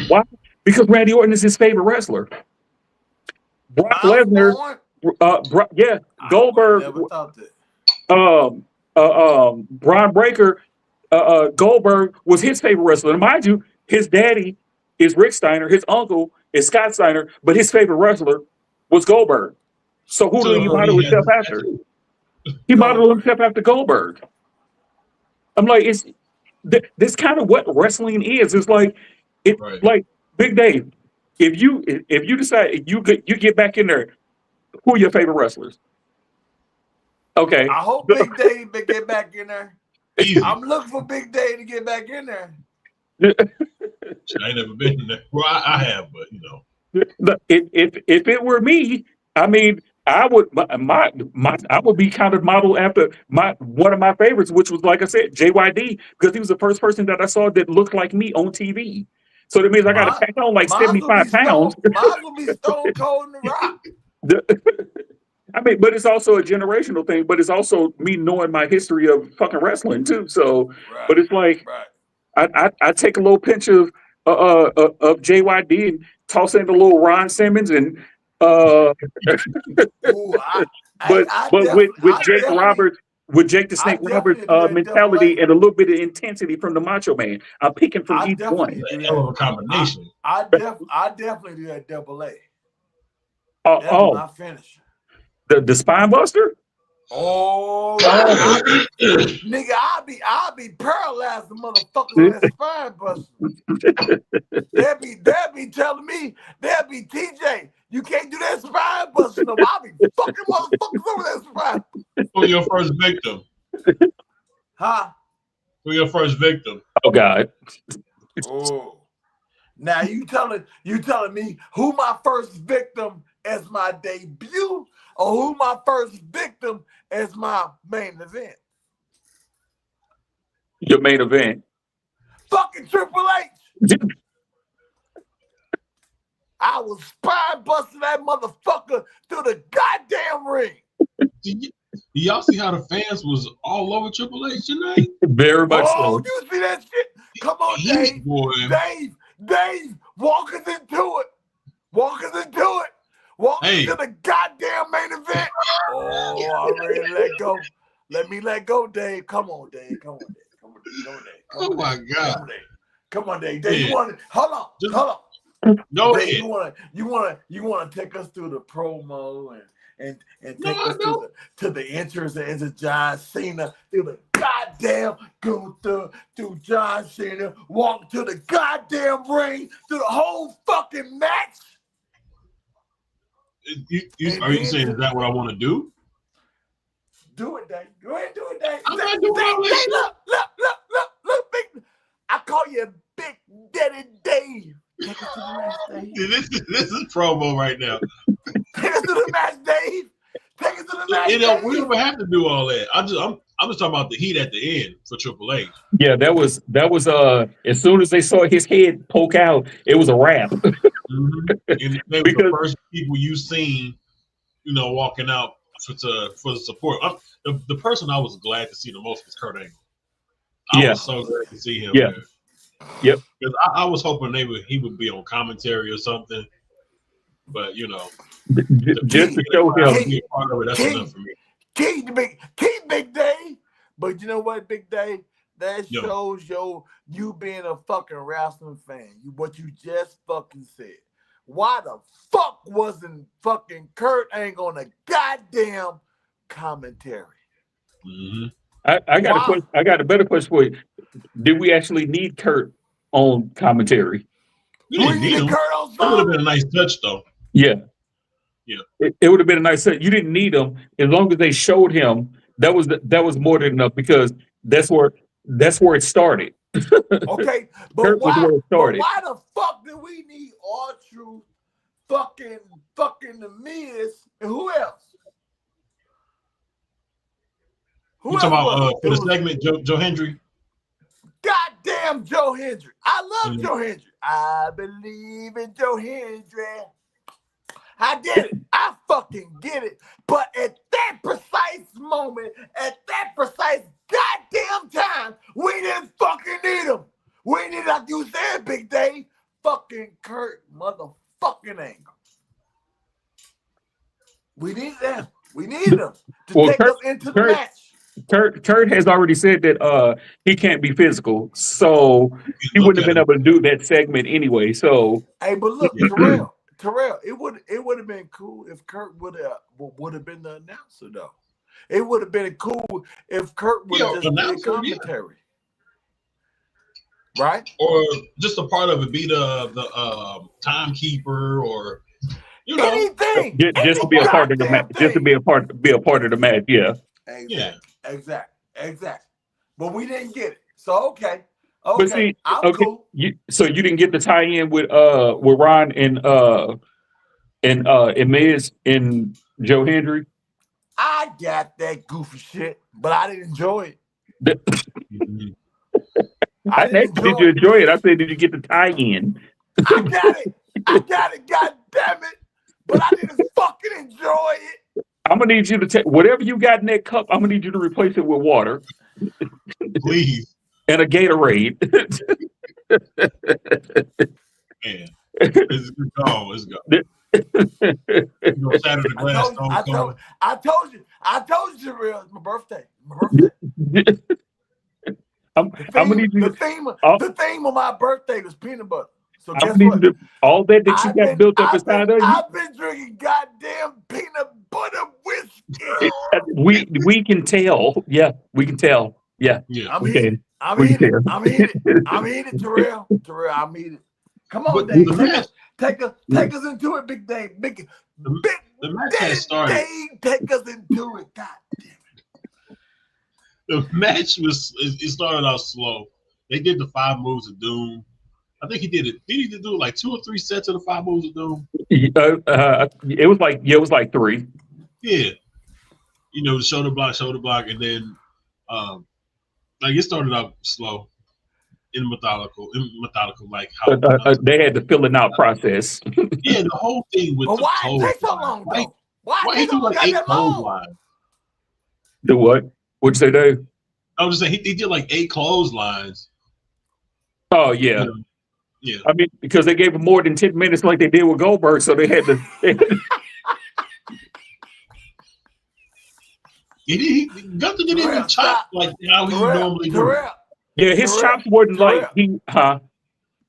Why? Because Randy Orton is his favorite wrestler. Brock Miles Lesnar, Bourne? yeah, I would have Goldberg, never thought that. Braun Breaker, Goldberg was his favorite wrestler. And mind you, his daddy is Rick Steiner, his uncle is Scott Steiner, but his favorite wrestler was Goldberg. So who To do the he point model he has himself a after? tattoo. He modeled Goldberg. himself after Goldberg. I'm like, this kind of what wrestling is. It's like Right. like Big Dave. If you decide you get back in there, who are your favorite wrestlers? Okay. I hope Big Dave to get back in there. Easy. I'm looking for Big Dave to get back in there. I ain't never been in there. Well, I have, but If it were me, I mean, I would I would be kind of modeled after my one of my favorites, which was like I said, JYD, because he was the first person that I saw that looked like me on TV. So that means I got to right. pack on like Mine's will be 75 pounds. Stone Cold and The Rock. I mean, but it's also a generational thing, but it's also me knowing my history of fucking wrestling too. So, Right. but it's like Right. I take a little pinch of JYD and toss in a little Ron Simmons and uh Ooh, but with Jake Roberts with Jake the I Snake Roberts definitely do that double A. mentality and a little bit of intensity from the Macho Man. I'm picking from I each one. definitely do Hell that. of a combination. I definitely do that double A. Oh, That'd be my finish. the spine buster. Oh, Oh, nigga, I'll be paralyzed the motherfuckers on that spine buster. They'll be telling me, they'll be TJ, you can't do that spine buster no more. I'll be fucking motherfuckers over that spine. Who your first victim? Huh? Who your first victim? oh God. Oh. Now you telling me who my first victim as my debut or who my first victim as my main event? Your main event. Fucking Triple H. I was spine busting that motherfucker through the goddamn ring. Do y'all see how the fans was all over Triple H tonight? Very much Oh, so. you see that shit? Come on, He's Dave. boy. Dave, walk us into it. Walk us into it. Walk us Hey. to the goddamn main event. Oh, I'm ready to let go. Let me let go, Dave. Come on, Dave. Come on, Dave. Come on, Dave. Come on, Dave. Oh my God. Come on, Dave. Come on, Dave. Dave, you Yeah. want it? Hold on. Just- Hold on. Go Then ahead. you wanna take us through the promo and No, take I us don't. to the entrance into John Cena through the goddamn go through John Cena, walk to the goddamn ring through the whole fucking match, and Are you then saying is that what I want to do? do it, Dave. Go ahead, do it, Dave. I'm not doing all that Dave, shit. look, big. I call you Big Daddy Dave. Take us to the match, Dave. This is promo right now. Take us to the match, Dave. Take us to the match, We Dave. don't have to do all that. I'm just talking about the heat at the end for Triple H. Yeah, that was as soon as they saw his head poke out, it was a wrap. Mm-hmm. And they were the Because first people you seen, walking out for the support. The person I was glad to see the most was Kurt Angle. I yeah, was so glad to see him yeah, there. yep. Because I was hoping he would be on commentary or something. But to be Just in to the show crowd and him. be a part of it, that's enough for me. Keep Big Dave. But you know what, Big Dave? That Yo. shows you being a fucking wrestling fan. What you just fucking said. Why the fuck wasn't fucking Kurt Angle on the goddamn commentary? Mm-hmm. I got a Wow. question. I got a better question for you. Did we actually need Kurt on commentary? We didn't need him. Kurt on It would have song? been a nice touch, though. Yeah. Yeah. It would have been a nice set. You didn't need him as long as they showed him. That was more than enough because that's where it started. Okay, but Kurt was where it started. why the fuck do we need R-Truth, fucking the Miz, and who else? You talking about for the segment, Joe Hendry? Goddamn Joe Hendry. I love Mhm. Joe Hendry. I believe in Joe Hendry. I get it. I fucking get it. But at that precise moment, at that precise goddamn time, we didn't fucking need him. We need, like you said, Big Dave, fucking Kurt motherfucking Angle. We need them. We need them to take us into the match. Kurt has already said that he can't be physical, so he wouldn't have been able to do that segment anyway. So hey, but look, Terrell, it would have been cool if Kurt would have been the announcer though. It would have been cool if Kurt would have just did commentary, right? Or just a part of it, be the timekeeper, or anything, just to be a part of the match, just to be a part of the match. Yeah. Exactly. But we didn't get it, so okay. But see, I'm cool. So you didn't get the tie-in with Ron and Miz and Joe Hendry. I got that goofy shit, but I didn't enjoy it. Did you enjoy it? I said, did you get the tie-in? I got it. God damn it! But I didn't fucking enjoy it. I'm gonna need you to take whatever you got in that cup. I'm gonna need you to replace it with water, please, and a Gatorade. Man, it's gone. It's gone. I told you, real. It's my birthday. I'm gonna need you. The theme of my birthday was peanut butter. So guess what? All that you got built up inside of you. I've been drinking goddamn peanut butter whiskey. We can tell. Yeah, we can tell. Yeah. I'm heated, Terrell. I'm heated. Come on, Dave. Take us into it, Big Dave. The match has started. Dave, take us into it. God damn it. The match it started out slow. They did the 5 moves of doom. I think he did it. Did he do like 2 or 3 sets of the 5 moves of doom? It was like 3. Yeah. The shoulder block, and then it started out slow and methodical, like how they had the filling out process. Yeah, the whole thing with why it take so long, though? Why he do like 8 clotheslines? The what? What'd you say, Dave? I was just saying he did like 8 clotheslines. Oh yeah. Yeah. I mean, because they gave him more than 10 minutes like they did with Goldberg, so they had to. Gunther didn't even chop like how he normally do. Yeah, his chops wasn't like he.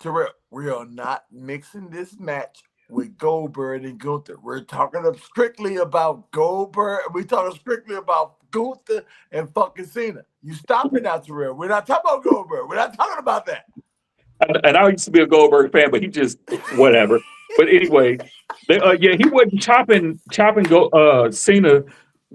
Terrell, we are not mixing this match with Goldberg and Gunther. We're talking strictly about Goldberg. We're talking strictly about Gunther and fucking Cena. You stop it now, Terrell. We're not talking about Goldberg. We're not talking about that. And I used to be a Goldberg fan, but he just whatever. But anyway, yeah, he wasn't chopping Cena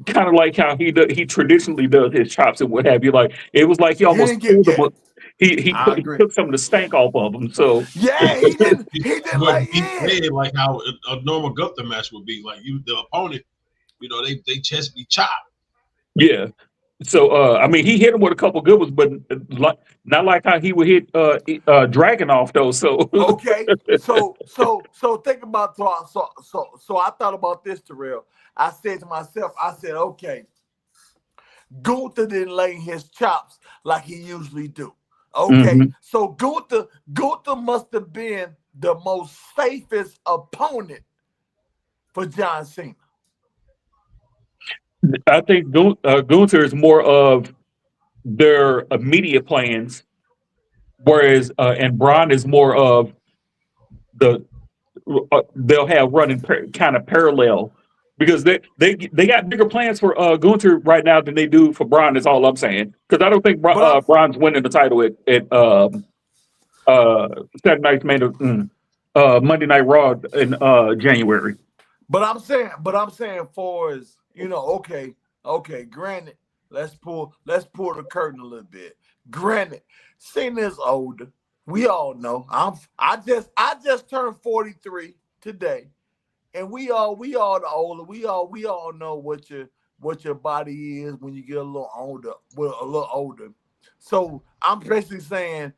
kind of like how he traditionally does his chops and what have you. Like it was like he He almost didn't get pulled them. yeah. I He agree. took some of the stank off of them. So Yeah, he didn't. He didn't But lay he in. played like how a normal Gunther match would be. Like the opponent, they chest be chopped. yeah. So I mean, he hit him with a couple good ones, but not like how he would hit Dragunov though. So Okay, so think about so I thought about this, Terrell. I said to myself, I said, okay, Gunther didn't lay his chops like he usually do. Okay, mhm. so Gunther must have been the most safest opponent for John Cena. I think Gunther is more of their immediate plans, whereas and Braun is more of the they'll have running kind of parallel because they got bigger plans for Gunther right now than they do for Braun. Is all I'm saying because I don't think But I'm Braun's winning the title at uh, Saturday night's Monday Night Raw in January. but I'm saying for as okay, granted, let's pull the curtain a little bit. Granted, Cena's older. We all know. I just turned 43 today. And we all the older. We all know what your body is when you get a little older. Well, a little older. So I'm basically saying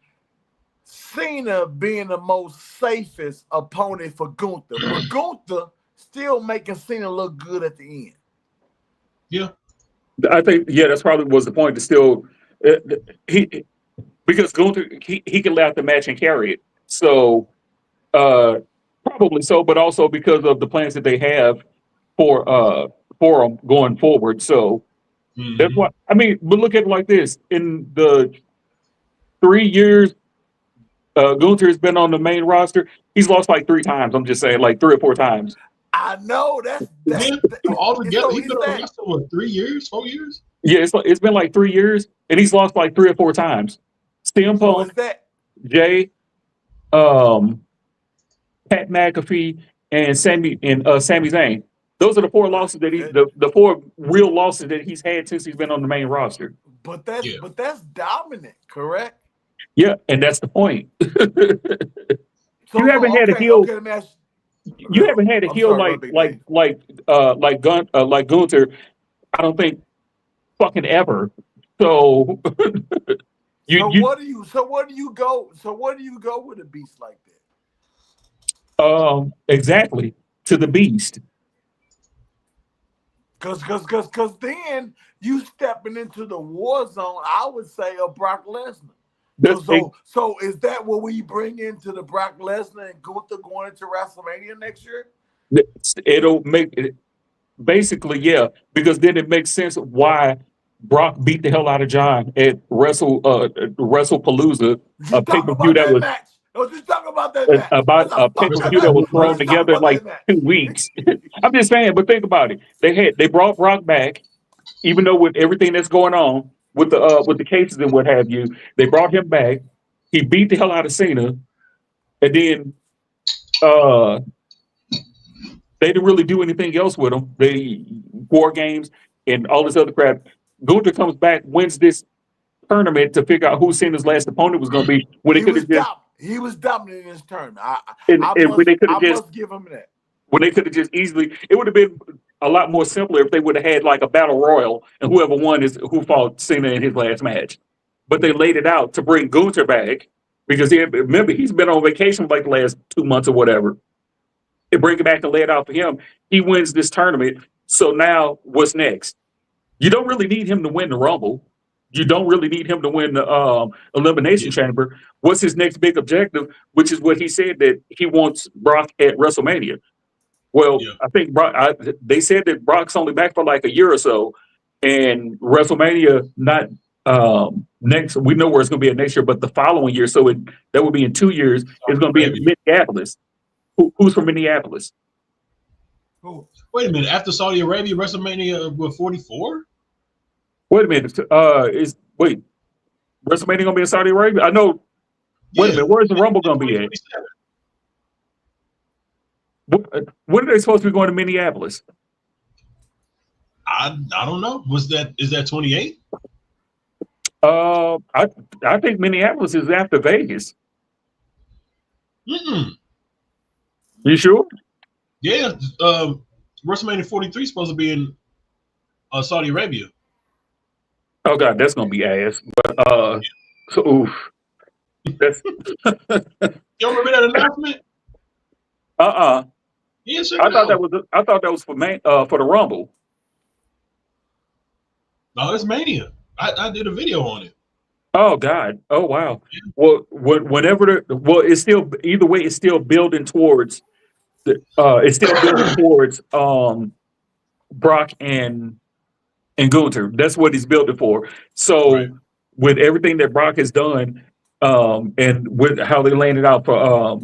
Cena being the most safest opponent for Gunther, but Gunther still making Cena look good at the end. Yeah. I think yeah, that's probably was the point. To still uh, he because Gunther he can lay out the match and carry it. So uh, probably so, but also because of the plans that they have for them going forward. So that's Mm-hmm. why I mean, but look at it like this: in the 3 years Gunther has been on the main roster, he's lost like three times. I'm just saying, like three or four times. I know Yeah. So all together, so he's is been on the that roster what 3 years, 4 years? Yeah, it's been like 3 years, and he's lost like three or four times. CM so is Punk, that Jay, um, Pat McAfee, and Sami Zayn. Those are the four losses that uh, the four real losses that he's had since he's been on the main roster. Yeah. but that's dominant, correct? Yeah, and that's the point. You So haven't had a okay, heel. okay, let me ask You you. haven't had a I'm heel sorry, my big thing. like Gunther. I don't think fucking ever. So So you what do you go with a beast like that? exactly to the beast. Cause then you stepping into the war zone, I would say, of Brock Lesnar. So That's so so is that what we bring into the Brock Lesnar and Gunther going into WrestleMania next year? it'll make it basically yeah because then it makes sense why Brock beat the hell out of John at WrestlePalooza, a You pay talk per view about that that was match. Don't you talk about that match. about Let's talk a pay about per that view match. that was WrestlePalooza. thrown Let's talk together in about like that match. 2 weeks. I'm just saying, but think about it. They brought Brock back, even though with everything that's going on with the cases and what have you, they brought him back. He beat the hell out of Cena, and then uh, they didn't really do anything else with him. They war games and all this other crap. Gunther comes back, wins this tournament to figure out who Cena's last opponent was going to be. When they could have just He was dominant in his tournament. and when they could have I just must give him that. when they could have just easily, it would have been a lot more simpler if they would have had like a battle royal and whoever won is who fought Cena in his last match. But they laid it out to bring Gunther back because remember he's been on vacation for like the last 2 months or whatever. They bring him back and lay it out for him. He wins this tournament. So now what's next? You don't really need him to win the Rumble. You don't really need him to win the Elimination Yeah. Chamber. What's his next big objective? Which is what he said that he wants Brock at WrestleMania. Well, Yeah. I think they said that Brock's only back for like a year or so, and WrestleMania not next. We know where it's going to be at next year, but the following year, so that would be in 2 years. It's going to be in Arabia. Minneapolis. Who's from Minneapolis? Who? Wait a minute. After Saudi Arabia, WrestleMania with 44? Wait a minute. Wait, WrestleMania going to be in Saudi Arabia? I know. Wait a minute. Where's the Rumble going to be at? 2027. When are they supposed to be going to Minneapolis? I don't know. Is that 28? I think Minneapolis is after Vegas. Mm-mm. You sure? Yeah. WrestleMania 43 is supposed to be in Saudi Arabia. Oh God, that's gonna be ass. But so oof. That's You remember that announcement? Yeah, check I it thought out. that was for the Rumble. No, it's Mania. I did a video on it. Oh God. Oh wow. Well, it's still either way. It's still building towards Brock and Gunther. That's what he's building for. So Right. with everything that Brock has done, and with how they landed out for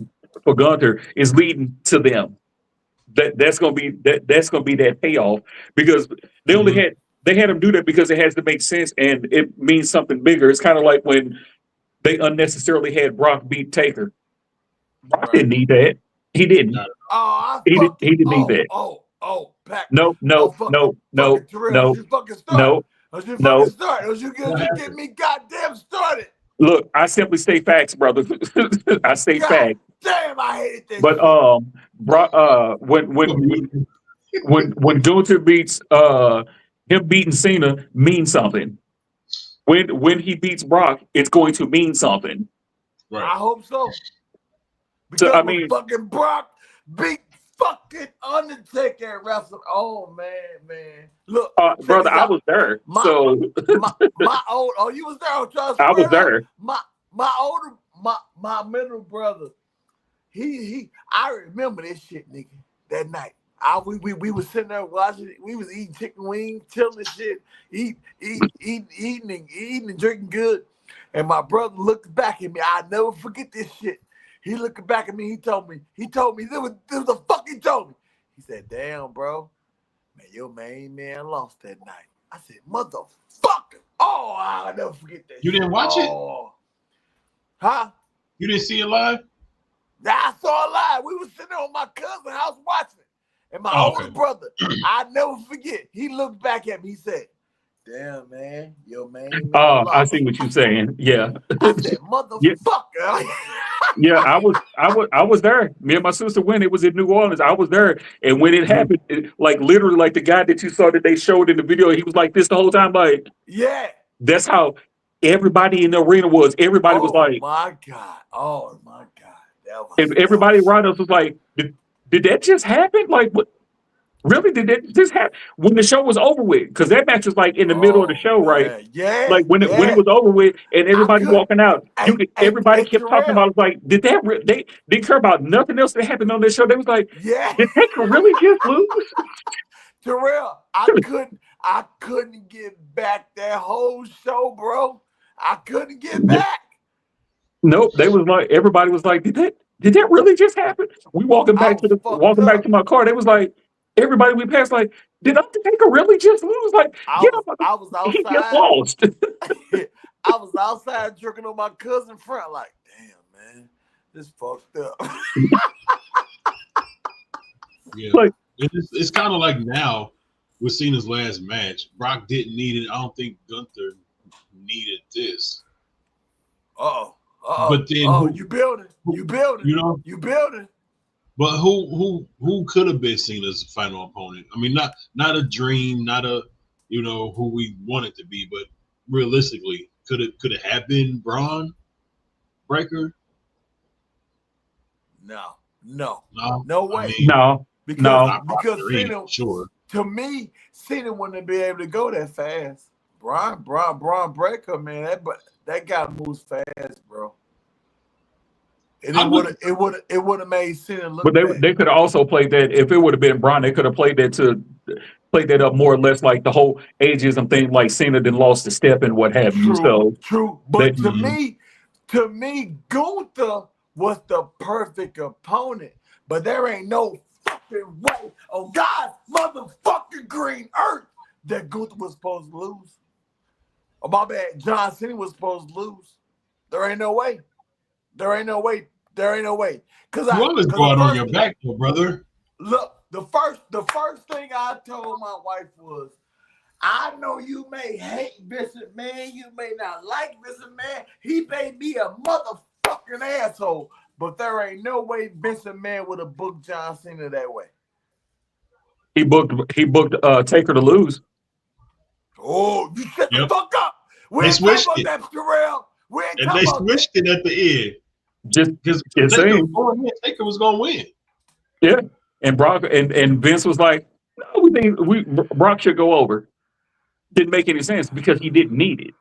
Gunther, is leading to them. That's gonna be that payoff because they only Mhm. had him do that because it has to make sense and it means something bigger. It's kind of like when they unnecessarily had Brock beat Taker. Brock didn't need that. He didn't. Not- He didn't need that. Pac. No, Fucking Terrell. Don't you fucking start. no. Don't you no. fucking start. Don't you get me goddamn started. Look, I simply say facts, brother. I say God facts. damn, I hated that But shit. when Gunther beats him beating Cena means something. When he beats Brock, it's going to mean something. I Right. hope so. Because So I when mean, fucking Brock beat fucking Undertaker at Wrestle. Oh man. Look, check brother, this I out. was there. My- So my old you was there. I'm trying to I was swear up. there. My middle brother. I remember this shit, nigga. That night. We was sitting there watching it. We was eating chicken wings, chilling and shit, eating and drinking good. And my brother looked back at me. I never forget this shit. He looked back at me. He told me this was the fuck he told me. He said, "Damn, bro, man, your main man lost that night." I said, "Motherfucker!" Oh, I'll never forget that. You shit. didn't watch it? Huh? You didn't see it live? I saw it live. We was sitting there on my cousin's house watching it. And my Oh, older okay. brother, I never forget. He looked back at me. He said, "Damn, man, your main man lost." I see what you're saying. Yeah. I said, "Motherfucker." Yeah, I was there. Me and my sister went. It was in New Orleans. I was there, and when it happened, like literally, like the guy that you saw that they showed in the video, he was like this the whole time. Like Yeah. that's how everybody in the arena was. Everybody was like, my God. Oh my God. and everybody around us was like, did that just happen? Like what? Really? Did that just happen? When the show was over with? Because that match was like in the middle of the show, right? Man. Yeah. Like when it was over with and everybody walking out, everybody kept talking about it, like, did that they didn't care about nothing else that happened on this show. They was like, Yeah. did Taker really just lose? Terrell, I couldn't get back that whole show, bro. I couldn't get back. Nope. They was like, everybody was like, did that really just happen? We walking back to my car. They was like, everybody we passed, like, did Undertaker really just lose? Like, I was outside. He just lost. I was outside drinking on my cousin front, like, damn, man, this fucked up. Yeah. Like, it's kind of like now with Cena's last match. Brock didn't need it. I don't think Gunther needed this. But then you building. You know? You building. But who could have been Cena's final opponent? I mean, not a dream, not a who we want it to be, but realistically, could it have been Braun Breaker? No way. I mean, no. Because Cena, sure. To me, Cena wouldn't be able to go that fast. Braun Breaker, man, that guy moves fast, bro. And it would have made Cena look But bad. they could have also played that if it would have been Braun. They could have played that to played that up more or less like the whole ageism thing, like Cena then lost the step and what have you. True, So true. that But to me, Gunther was the perfect opponent. But there ain't no fucking way on God's motherfucking green earth that Gunther was supposed to lose. Oh, my bad. John Cena was supposed to lose. There ain't no way. There ain't no way. There ain't no way. You always go out on your back, though, brother. Look, the first thing I told my wife was, I know you may hate Vincent Man, you may not like Vincent Man. He may be a motherfucking asshole, but there ain't no way Vincent Man would have booked John Cena that way. he booked Taker to lose. Oh, you shut the fuck up. We They ain't talking switched about it. that, Terrell. We ain't And talking they about switched it at the end. Just Because saying. Taker was going to win. Yeah. And Brock and Vince was like, no, we think Brock should go over. Didn't make any sense because he didn't need it.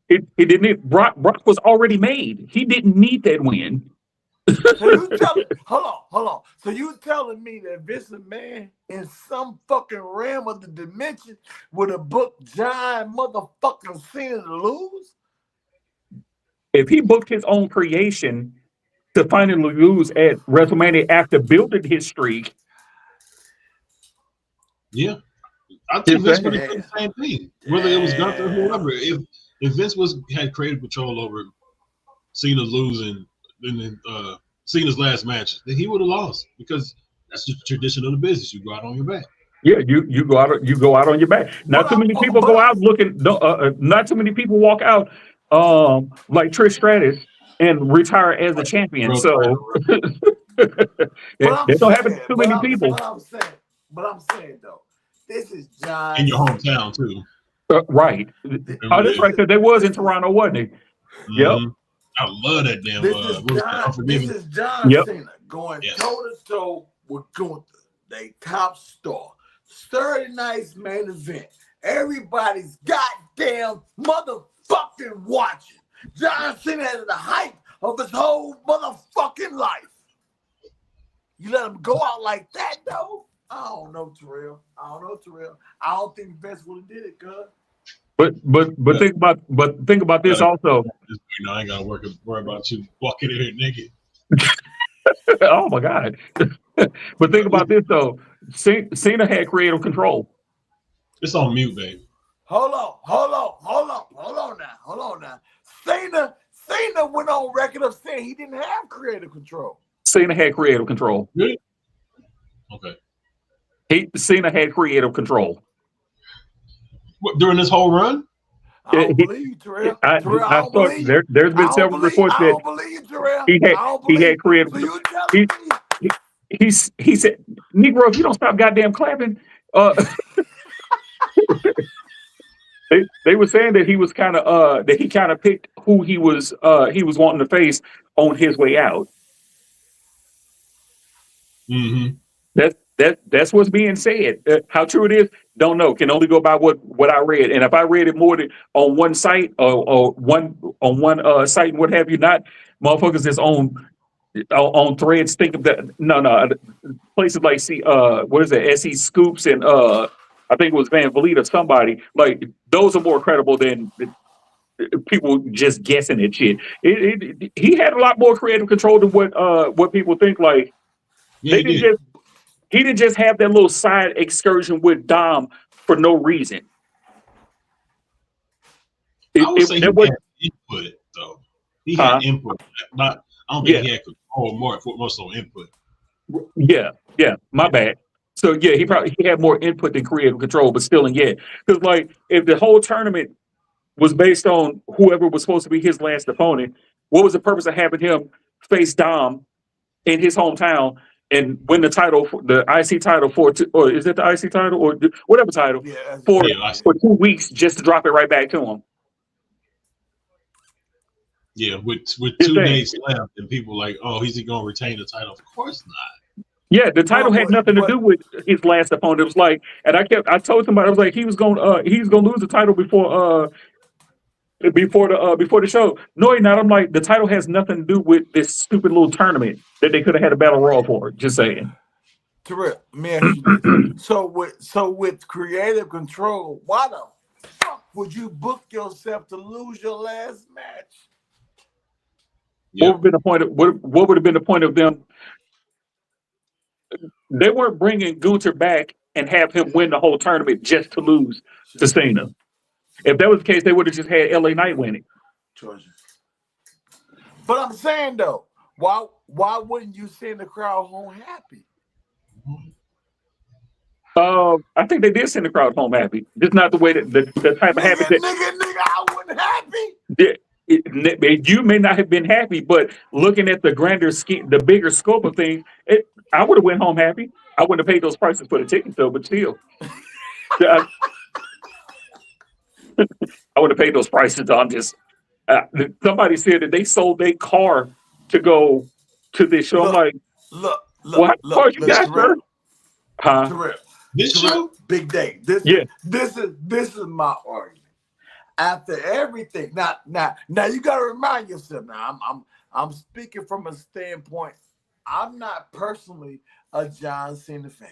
He didn't need Brock was already made. He didn't need that win. So you telling hold on. So you telling me that Vincent Man in some fucking realm of the dimension would have booked John motherfucking Cena to lose? If he booked his own creation to finally lose at WrestleMania after building his streak. Yeah. I think Vince would have done the same thing. Whether it was Gunther or whoever. If Vince had creative control over Cena losing in Cena's last match, then he would have lost because that's the tradition of the business. You go out on your back. Yeah, you go out on your back. Not too many people go out looking. Not too many people walk out like Trish Stratus and retire as the champion. So they don't have too many people. But I'm saying though, this is John in your hometown too. Right. Oh, that's right. Because they was in Toronto, wasn't it? Yep. I love that damn. This is John Cena going toe to toe with Gunther, they top star. Saturday night's main event. Everybody's goddamn motherfucking watching. John Cena is the height of his whole motherfucking life. You let him go out like that though? I don't know, Terrell. I don't think Vince would have did it, cuz. But think about this also. I ain't gotta worry about you walking in here naked. Oh my God. But think about this though. Cena had creative control. It's on mute, baby. Hold on now. Cena went on record of saying he didn't have creative control. Cena had creative control. Really? Okay. Cena had creative control. What, during this whole run? I don't believe you, Terrell. I don't believe you. There's been several reports that I don't believe you, Terrell. he had creative control. So you telling me? He said, Negro, if you don't stop goddamn clapping, they were saying that he was kind of that he kind of picked who he was wanting to face on his way out. Mm-hmm. That's what's being said. How true it is, don't know. Can only go by what I read. And if I read it more than on one site or one site and what have you, not motherfuckers that's on threads think of that. No, places like what is it? SE Scoops and I think it was Van Vliet or somebody. Like those are more credible than people just guessing at shit. He had a lot more creative control than what people think. Like he didn't just have that little side excursion with Dom for no reason. I would say he had input though. He had input. I don't think he had control more so input. Yeah. My bad. So yeah, he had more input than creative control, but still, because like if the whole tournament was based on whoever was supposed to be his last opponent, what was the purpose of having him face Dom in his hometown and win the title, the IC title or is it the IC title or whatever title for 2 weeks just to drop it right back to him? Yeah, with 2 days left and people like, oh, is he going to retain the title? Of course not. Yeah, the title had nothing to do with his last opponent. It was like, and I told somebody, I was like, he's gonna lose the title before the show. No, he's not. I'm like, the title has nothing to do with this stupid little tournament that they could have had a battle royal for. Just saying. Terrell, let me ask you this. So with creative control, why the fuck would you book yourself to lose your last match? What Yep. would have been the point of what would have been the point of them? They weren't bringing Gunther back and have him win the whole tournament just to lose to Cena. If that was the case, they would have just had LA Knight winning. Georgia. But I'm saying though, why wouldn't you send the crowd home happy? I think they did send the crowd home happy. Just not the way that the type of happy Nigga, that nigga, nigga, I wasn't happy. you may not have been happy, but looking at the grander scheme, the bigger scope of things, I would have went home happy. I wouldn't have paid those prices for the tickets though, but still, I, I would have paid those prices. I'm just uh, somebody said that they sold their car to go to this show. I'm Look, like, look, well, look, how many look, cars you look, got, Terrell, sir? Huh? Terrell, This Terrell, show? big day. This Yeah. is my argument. After everything, now you gotta remind yourself. Now I'm speaking from a standpoint. I'm not personally a John Cena fan,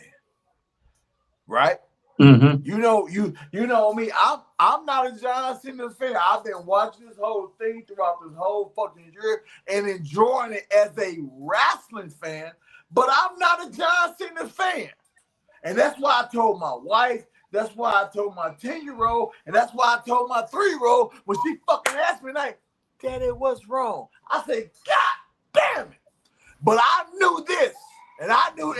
right? Mm-hmm. You know me. I'm not a John Cena fan. I've been watching this whole thing throughout this whole fucking year and enjoying it as a wrestling fan, but I'm not a John Cena fan. And that's why I told my wife, that's why I told my 10-year-old, and that's why I told my 3-year-old when she fucking asked me, like, Daddy, what's wrong? I said, God damn it. But I knew this, and I knew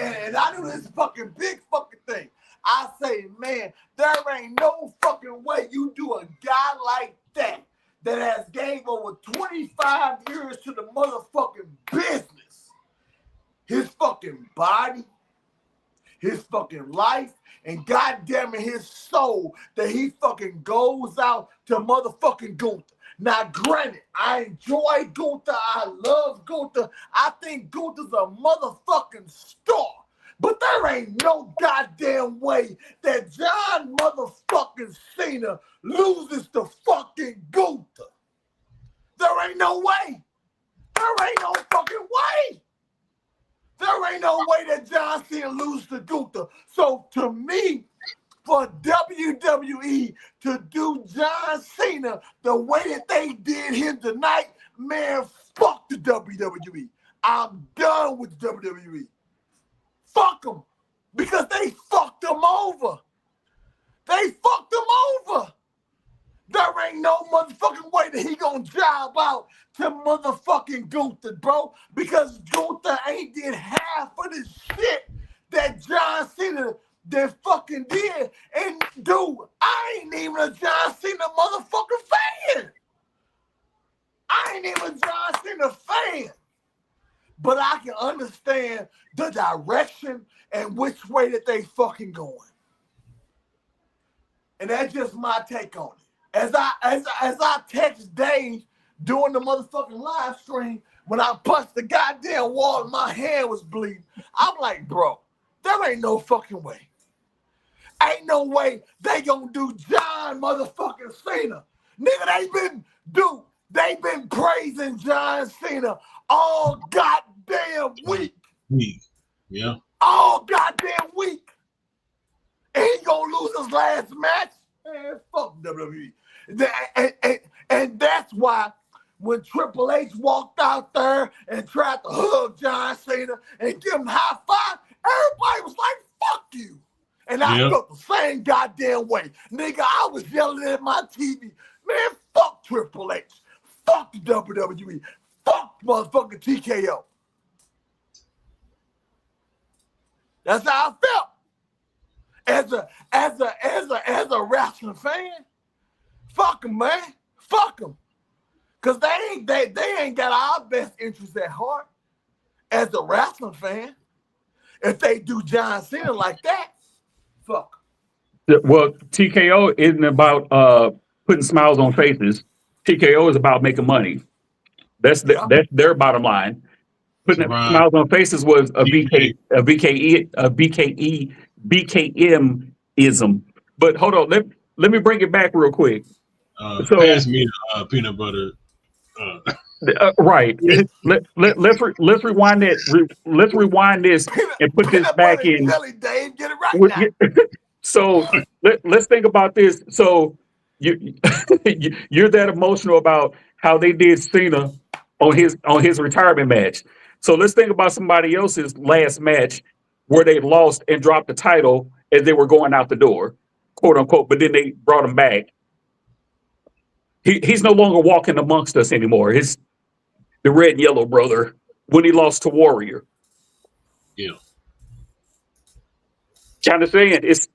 this fucking big fucking thing. I say, man, there ain't no fucking way you do a guy like that has gave over 25 years to the motherfucking business. His fucking body, his fucking life, and goddamn it, his soul that he fucking goes out to motherfucking Gunther. Now, granted, I enjoy Gunther. I love Gunther. I think Gunther's a motherfucking star. But there ain't no goddamn way that John motherfucking Cena loses to fucking Gunther. There ain't no way. There ain't no fucking way. There ain't no way that John Cena loses to Gunther. So to me, for WWE to do John Cena the way that they did him tonight, man, fuck the WWE. I'm done with the WWE. Fuck them. Because they fucked him over. They fucked him over. There ain't no motherfucking way that he gonna job out to motherfucking Gunther, bro. Because Gunther ain't did half of the shit that John Cena that fucking did. And dude, I ain't even a John Cena motherfucking fan. I ain't even a John Cena fan. But I can understand the direction and which way that they fucking going. And that's just my take on it. As I text Dave during the motherfucking live stream, when I punched the goddamn wall and my hand was bleeding, I'm like, bro, there ain't no fucking way. Ain't no way they gonna do John motherfucking Cena. Nigga, they been praising John Cena all goddamn week. Yeah. All goddamn week. And he gonna lose his last match? Man, fuck WWE. And that's why when Triple H walked out there and tried to hug John Cena and give him a high five, everybody was like, fuck you. And I felt the same goddamn way. Nigga, I was yelling at my TV, man, fuck Triple H. Fuck the WWE. Fuck motherfucking TKO. That's how I felt. As a wrestling fan, fuck them, man. Fuck them. Cause they ain't got our best interests at heart. As a wrestling fan, if they do John Cena like that, fuck. Well, TKO isn't about putting smiles on faces. TKO is about making money. That's their bottom line. Putting smiles on faces was a BKM ism. But hold on, let me bring it back real quick. So Pass me the peanut butter. Right. It's, Let's rewind that. Let's rewind this and put this Peanut back butter and in. jelly, Dave. Get it right now. So let's think about this. So you you're that emotional about how they did Cena on his retirement match. So let's think about somebody else's last match where they lost and dropped the title as they were going out the door, quote unquote. But then they brought him back. He's no longer walking amongst us anymore. His the red and yellow brother when he lost to Warrior. yeah. Kind of saying it's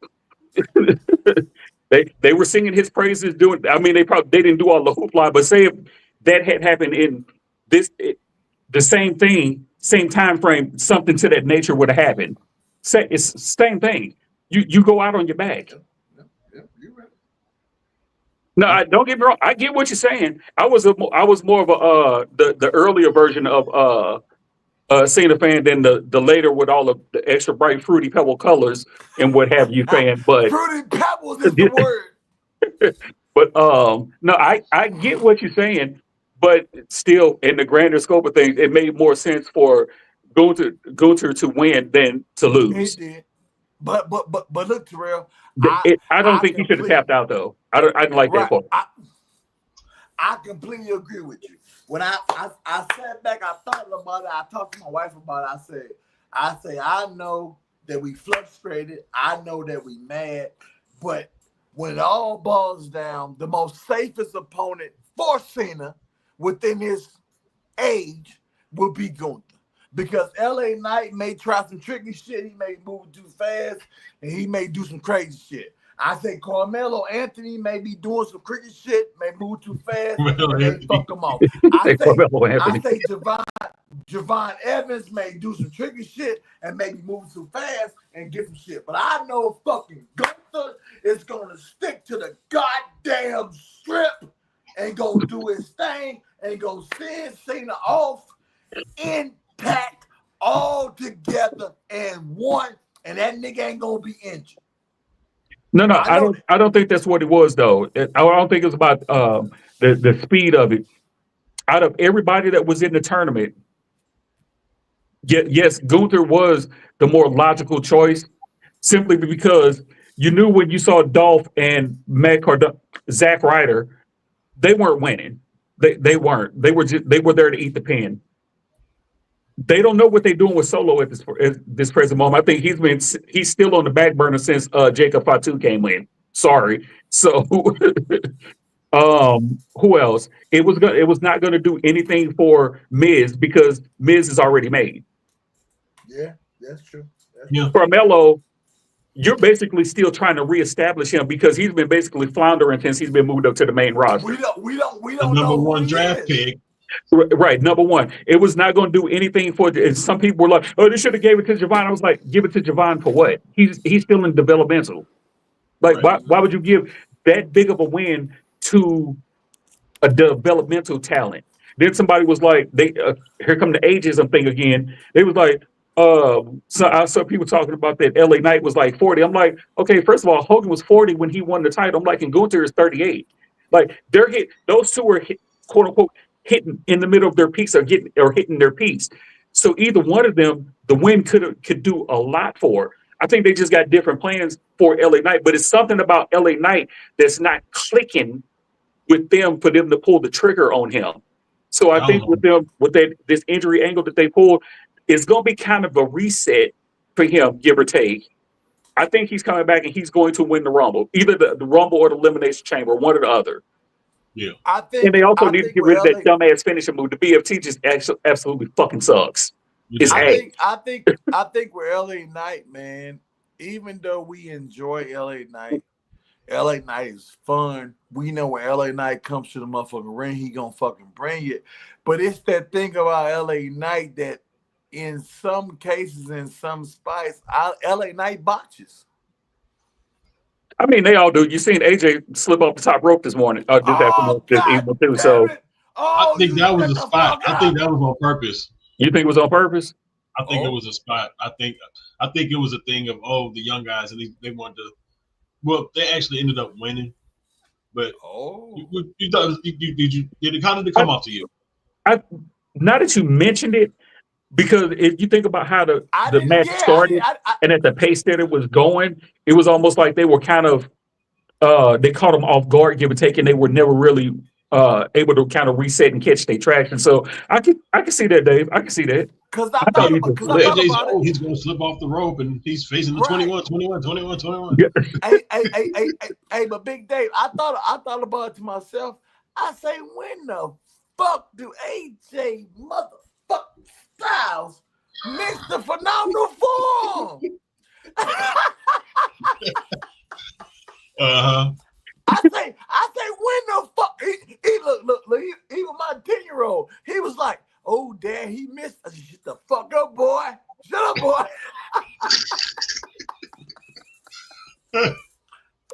they were singing his praises. Doing, I mean, they didn't do all the hoopla, but say if that had happened in the same thing, same time frame, something to that nature would have happened. Say it's the same thing. You go out on your back. Yeah, you're right. No, don't get me wrong. I get what you're saying. I was more of a the earlier version of Cena fan than the later with all of the extra bright fruity pebble colors and what have you fan. But Fruity Pebbles is the word. no, I get what you're saying, but still, in the grander scope of things, it made more sense for Gunther to win than to It lose. did. But look, Terrell, I I don't I think he should have completely tapped out though. I didn't like that right. part. I completely agree with you. When I sat back, I thought about it. I talked to my wife about it. I know that we frustrated. I know that we mad, but when it all boils down, the most safest opponent for Cena within his age will be Gunther. Because LA Knight may try some tricky shit, he may move too fast, and he may do some crazy shit. I think Carmelo Anthony may be doing some cricket shit, may move too fast, Carmelo and may Anthony. fuck him off. Hey, Carmelo Anthony. I think Javon Evans may do some tricky shit and maybe move too fast and get some shit. But I know fucking Gunther is gonna stick to the goddamn strip and go do his thing and go send Cena off intact all together and one, and that nigga ain't gonna be injured. No, no, I know that. I don't think that's what it was though. I don't think it was about the speed of it. Out of everybody that was in the tournament, yes, Gunther was the more logical choice, simply because you knew when you saw Dolph and Zack Ryder, they weren't winning. They weren't. They were there to eat the pin. They don't know what they're doing with Solo at this present moment. I think he's still on the back burner since Jacob Fatu came in. Sorry. So who else? It was not gonna do anything for Miz because Miz is already made. Yeah, that's true. Yeah. Carmelo, you're basically still trying to reestablish him because he's been basically floundering since he's been moved up to the main roster. We The don't number know who one he draft is. pick. Right, number one, it was not going to do anything for. And some people were like, "Oh, they should have gave it to Javon." I was like, "Give it to Javon for what? He's still in developmental. Like, Right. why would you give that big of a win to a developmental talent?" Then somebody was like, "They here come the ageism thing again." They was like, so I saw people talking about that LA Knight was like 40. I'm like, okay, first of all, Hogan was 40 when he won the title. I'm like, and Gunther is 38. Like those two are quote unquote hitting in the middle of their piece or hitting their piece. So either one of them, the win could do a lot for. I think they just got different plans for LA Knight, but it's something about LA Knight that's not clicking with them for them to pull the trigger on him. So I I think don't know. with this injury angle that they pulled, it's going to be kind of a reset for him, give or take. I think he's coming back and he's going to win the Rumble, either the Rumble or the Elimination Chamber, one or the other. Yeah. And they also need to get with rid of that dumbass finishing move. The BFT just absolutely fucking sucks. It's ass. I think with LA Knight, man, even though we enjoy LA Knight is fun. We know when LA Knight comes to the motherfucking ring, he gonna fucking bring it. But it's that thing about LA Knight that in some cases, in some spots, LA Knight botches. I mean, they all do. You seen AJ slip off the top rope this morning, this afternoon, Oh this God evening too. damn So it! I Oh, think you that was shut a the spot. fuck I up. think that was on purpose. you think it was on purpose? I think it Oh. was a spot. I think it was a thing of the young guys and they wanted to. Well, they actually ended up winning, but Oh. you thought did it kind of come off to you? I now that you mentioned it, because if you think about how I the didn't. match Yeah, I didn't. started and at the pace that it was going, it was almost like they were kind of they caught them off guard, give or take, and they were never really able to kind of reset and catch their traction. So I can see that, Dave. I can see that. Because I thought he was Well, slick. AJ's about it. old. He's going to slip off the rope, and he's facing the Right. 21. Yeah. Hey, but Big Dave, I thought about it to myself. I say, when the fuck do AJ motherfucking Styles miss the phenomenal form? I say, when the fuck? He look, even my 10-year-old, he was like, oh, Dad, he missed. I said, shut the fuck up, boy. Shut up, boy.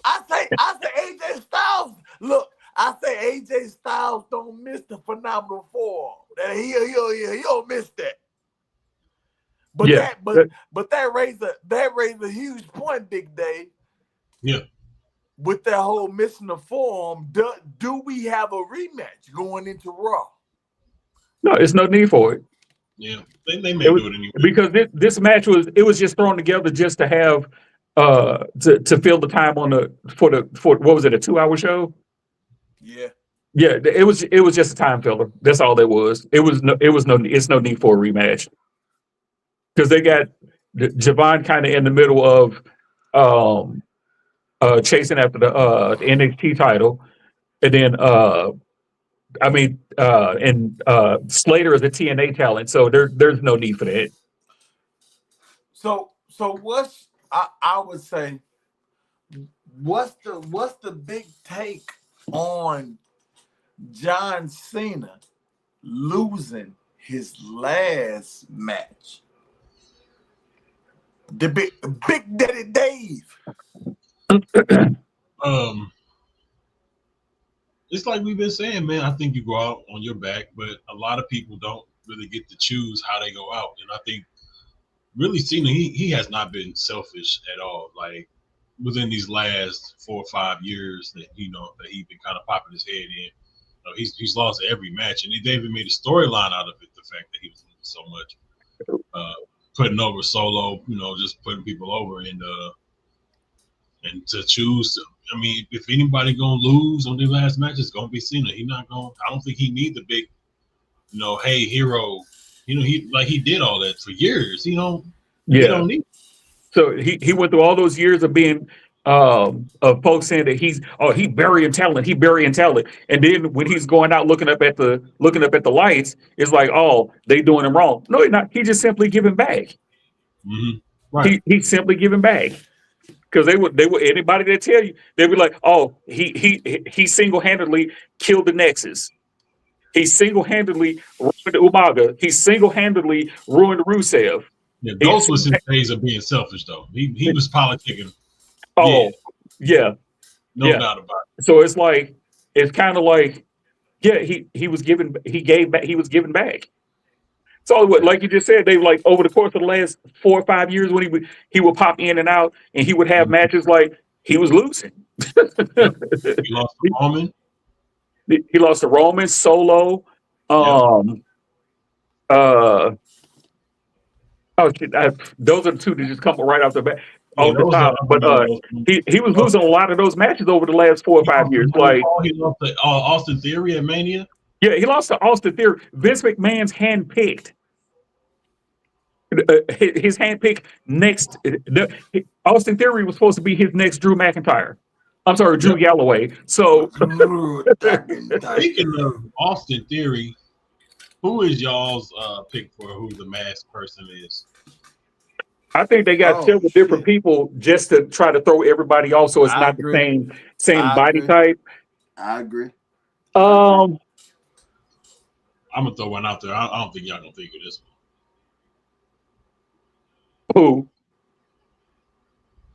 I say, AJ Styles, look, I say AJ Styles don't miss the phenomenal form. That he don't miss that. But Yeah. that raised a huge point, Big Dave. Yeah. With that whole missing the form, do we have a rematch going into Raw? No, it's no need for it. Yeah, they may do it anyway. Because this match was just thrown together just to have to fill the time on for what was it, a 2-hour show? Yeah. Yeah, it was just a time filler. That's all there was. It's no need for a rematch. Because they got Javon kind of in the middle of chasing after the NXT title, and then Slater is a TNA talent, so there's no need for that. So what's I would say what's the big take on John Cena losing his last match? The Big Daddy Dave. It's like we've been saying, man. I think you go out on your back, but a lot of people don't really get to choose how they go out. And I think really Cena, he has not been selfish at all. Like within these last 4 or 5 years that that he's been kind of popping his head in. He's lost every match, and they even made a storyline out of it. The fact that he was losing so much, putting over Solo, just putting people over, and to choose. I mean, if anybody gonna lose on their last match, it's gonna be Cena. He not gonna. I don't think he needs the big, hey hero. He did all that for years. He don't need. So he went through all those years of being of folks saying that he burying talent, and then when he's going out looking up at the lights, it's like, oh, they doing him wrong. No, he's not. He just simply giving back. Mm-hmm. Right. He's simply giving back. Because they would anybody that tell you, they'd be like, oh, he single-handedly killed the Nexus. He single-handedly ruined Umaga. He single-handedly ruined Rusev. Yeah, those was his days of being selfish, though. He was politicking. Oh, yeah. No doubt about it. So it's kind of like, yeah, he was giving back. So like you just said, they like over the course of the last 4 or 5 years when he would pop in and out and he would have matches like he was losing. He lost to Roman. He lost to Roman, Solo. Those are the two that just come right off the bat. The top. But he was losing a lot of those matches over the last 4 or 5 years. Like he lost to Austin Theory at Mania. Yeah, he lost to Austin Theory. Vince McMahon's handpicked. His handpicked next. Austin Theory was supposed to be his next Drew McIntyre. I'm sorry, Drew Galloway. So speaking of Austin Theory, who is y'all's pick for who the masked person is? I think they got several different people just to try to throw everybody off, so it's not the same body type. I agree. I'm gonna throw one out there. I don't think y'all gonna think of this one. Who?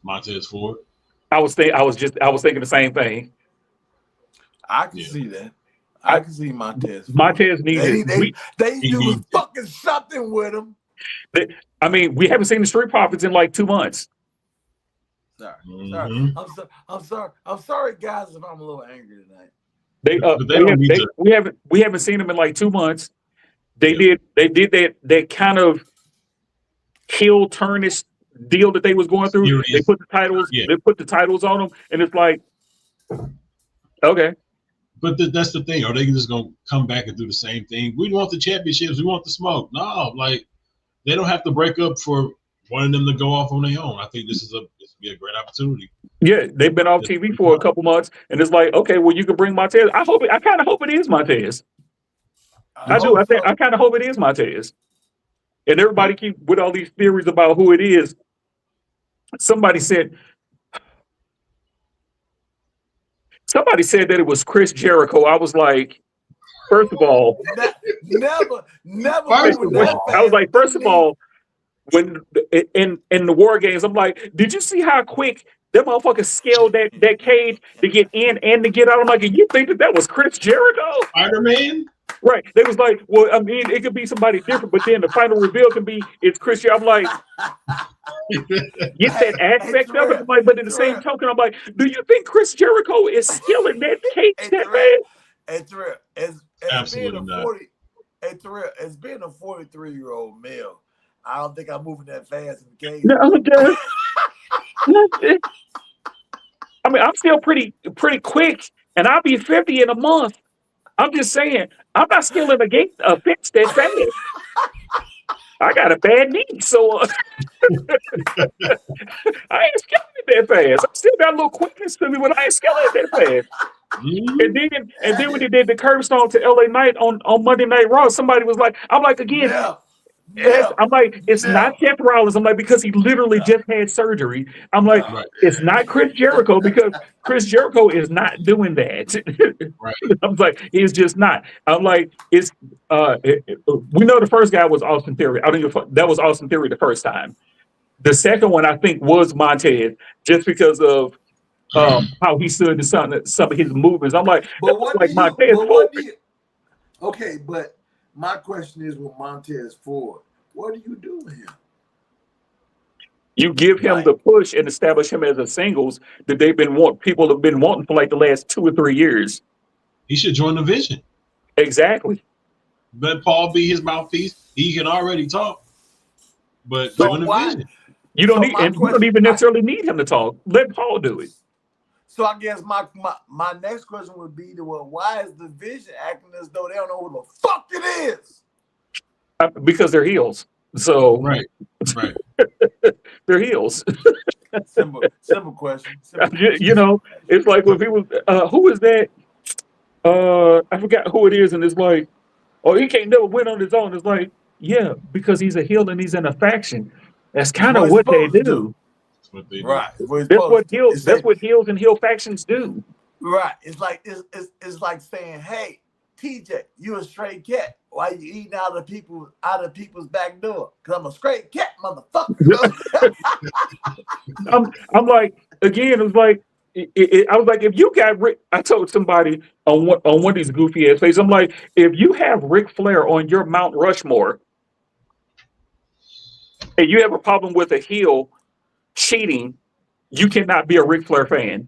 Montez Ford. I was thinking the same thing. I can see that. I can see Montez. Montez needs they do fucking something with him. I mean, we haven't seen the Street Profits in like 2 months. Sorry. Mm-hmm. I'm sorry, guys, if I'm a little angry tonight. We haven't seen them in like 2 months. They did that kind of heel turnish deal that they was going through. Serious. They put the titles on them, and it's like, okay. But that's the thing. Are they just gonna come back and do the same thing? We want the championships. We want the smoke. No, like they don't have to break up for one of them to go off on their own. I think this would be a great opportunity. Yeah, they've been off TV for a couple months, and it's like, okay, well, you can bring Montez. I kind of hope it is Montez. I do. I kind of hope it is Montez. And everybody keep with all these theories about who it is. Somebody said that it was Chris Jericho. I was like, first of all, never. First of all, I was like, first of all, when in the War Games, I'm like, did you see how quick that motherfucker scaled that cage to get in and to get out? I'm like, you think that was Chris Jericho? Spider-Man? Right. They was like, well, I mean, it could be somebody different, but then the final reveal can be it's Chris Jericho. I'm like, get that aspect of it. I'm like, but in the same token, I'm like, do you think Chris Jericho is still in that cage that bad? It's real. As being as being a 43-year-old male, I don't think I'm moving that fast in the cage. No, I mean, I'm still pretty quick, and I'll be 50 in a month. I'm just saying, I'm not still in the game fix that fast. I got a bad knee, so I ain't scaling that fast. I still got a little quickness to me when I ain't scaling that fast. And then when they did the curbstone to LA Knight on Monday Night Raw, somebody was like, I'm like, again, I'm like, it's not Seth Rollins. I'm like, because he literally just had surgery. I'm like, it's not Chris Jericho because Chris Jericho is not doing that. Right. I'm like, he's just not. I'm like, we know the first guy was Austin Theory. I think that was Austin Theory the first time. The second one, I think, was Montez, just because of how he stood to some of his movements. I'm like, but what like Montez Ford. Okay, but my question is with Montez Ford, what do you do with him? You give him the push and establish him as a singles that people have been wanting for like the last 2 or 3 years. He should join the Vision. Exactly. Let Paul be his mouthpiece. He can already talk, but join the Vision. You don't even necessarily need him to talk. Let Paul do it. So I guess my next question would be why is the Vision acting as though they don't know who the fuck it is? Because they're heels. So right. They're heels. Simple question. You know, it's like when people, who is that? I forgot who it is, and it's like, oh, he can't never win on his own. It's like, yeah, because he's a heel and he's in a faction. That's kind of what they do. Right. That's what heels and heel factions do. Right. It's like saying, hey, TJ, you a straight cat. Why you eating out of people's back door? Because I'm a straight cat, motherfucker. I'm like, again, it was like, I was like, if you got I told somebody on one of these goofy ass faces, I'm like, if you have Ric Flair on your Mount Rushmore, and you have a problem with a heel cheating, you cannot be a Ric Flair fan.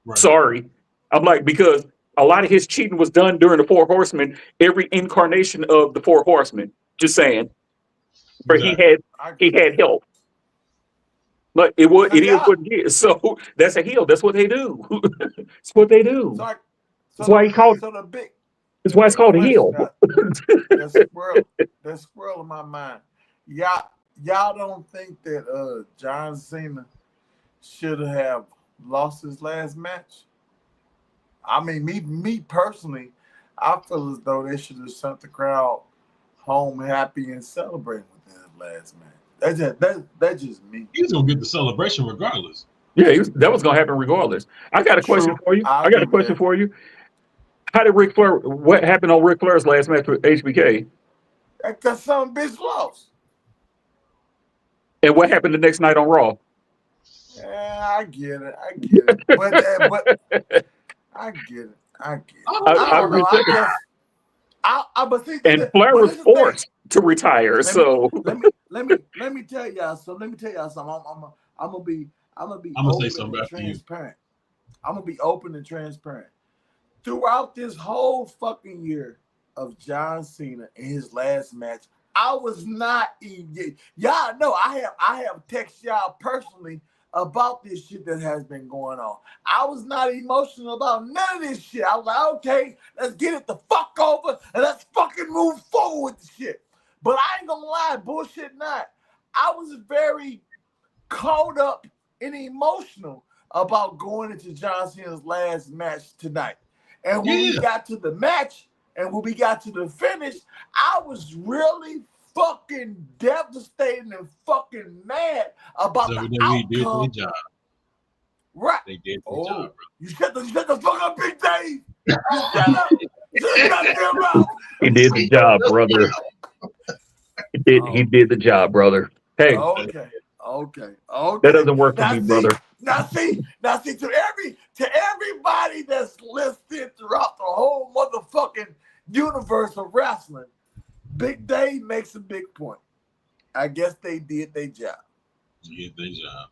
Right. Sorry. I'm like, because a lot of his cheating was done during the Four Horsemen, every incarnation of the Four Horsemen. Just saying. But he had help. But it is what it is. So that's a heel. That's what they do. It's what they do. That's why it's called a heel. That squirrel in my mind. Y'all don't think that John Cena should have lost his last match? I mean, me personally, I feel as though they should have sent the crowd home happy and celebrating with his last match. That's just me. He's gonna get the celebration regardless. Yeah, that was gonna happen regardless. I got a question for you. I got a question for you. How did Ric Flair? What happened on Ric Flair's last match with HBK? Because some bitch lost. And what happened the next night on Raw? Yeah, I get it. But I get it. I don't know. And Flair was forced to retire. Let me tell y'all something. I'm gonna be open and transparent. I'm gonna be open and transparent. Throughout this whole fucking year of John Cena in his last match, I was not even. Y'all know I have text y'all personally about this shit that has been going on. I was not emotional about none of this shit. I was like, okay, let's get it the fuck over and let's fucking move forward with the shit. But I ain't gonna lie, bullshit not. I was very caught up and emotional about going into John Cena's last match tonight. And when we got to the match and when we got to the finish, I was really fucking devastated and fucking mad about the WWE did outcome. their job. Right. They did their job, bro. You shut the fuck up, Big Dave. You shut up. Shut your mouth. He did the job, brother. He did the job, brother. Hey, Okay. that doesn't work for Now me, see, brother. now see, to everybody that's listening throughout the whole motherfucking universe of wrestling, Big Dave makes a big point. I guess they did their job. Did their job.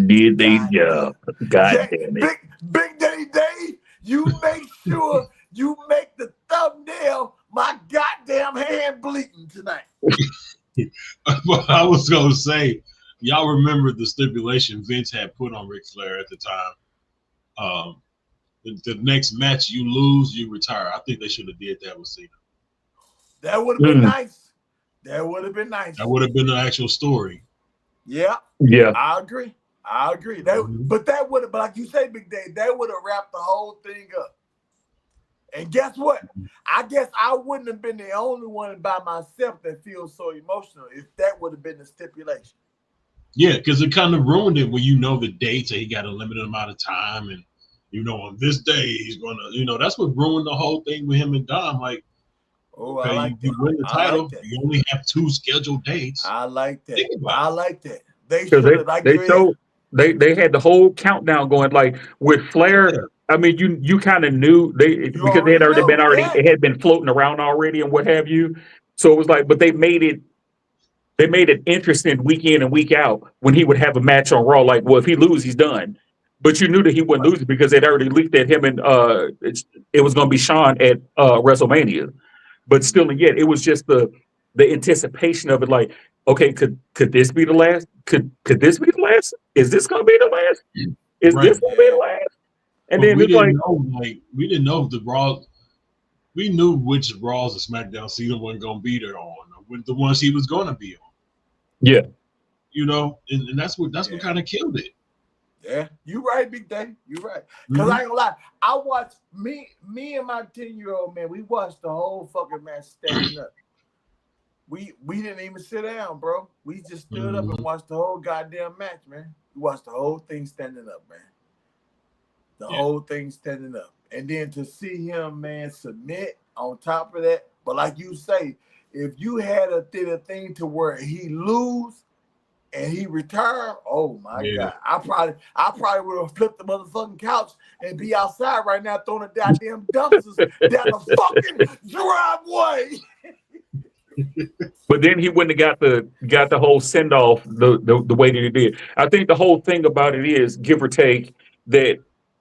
Did their job. God damn it. Big Daddy Dave, you make sure you make the thumbnail my goddamn hand bleeding tonight. Well, I was gonna say, y'all remember the stipulation Vince had put on Ric Flair at the time. The next match you lose, you retire. I think they should have did that with Cena. That would have been nice. That would have been nice. That would have been the actual story. Yeah. Yeah. I agree. But that would have, like you say, Big Dave, that would have wrapped the whole thing up. And guess what? I guess I wouldn't have been the only one by myself that feels so emotional if that would have been the stipulation. Yeah, because it kind of ruined it when you know the dates and he got a limited amount of time, and you know on this day he's gonna, that's what ruined the whole thing with him and Dom. Like, I like you win the title, you only have 2 scheduled dates. I like that. They should have they had the whole countdown going. Like with Flair, I mean, you kind of knew because they had it had been floating around already and what have you. So it was like, but they made it interesting week in and week out when he would have a match on Raw. Like, well, if he loses, he's done. But you knew that he wouldn't lose because they'd already leaked at him and it was going to be Shawn at WrestleMania. But still, and yet, it was just the anticipation of it. Like, okay, could this be the last? Could this be the last? Is this going to be the last? Is this going to be the last? And then we didn't know the Raw. We knew which Raws and SmackDown Cena wasn't going to be there on, with the ones he was going to be on. Yeah, and that's what kind of killed it. Yeah, you right, Big Dave. You right. Because I ain't gonna lie, I watched me and my 10-year-old man. We watched the whole fucking match standing up. We didn't even sit down, bro. We just stood up and watched the whole goddamn match, man. We watched the whole thing standing up, man. The whole thing standing up. And then to see him, man, submit on top of that. But like you say, if you had a thing to where he lose and he returned, oh my God. I probably would have flipped the motherfucking couch and be outside right now throwing the goddamn dumpsters down the fucking driveway. But then he wouldn't have got the whole send off the way that he did. I think the whole thing about it is, give or take, that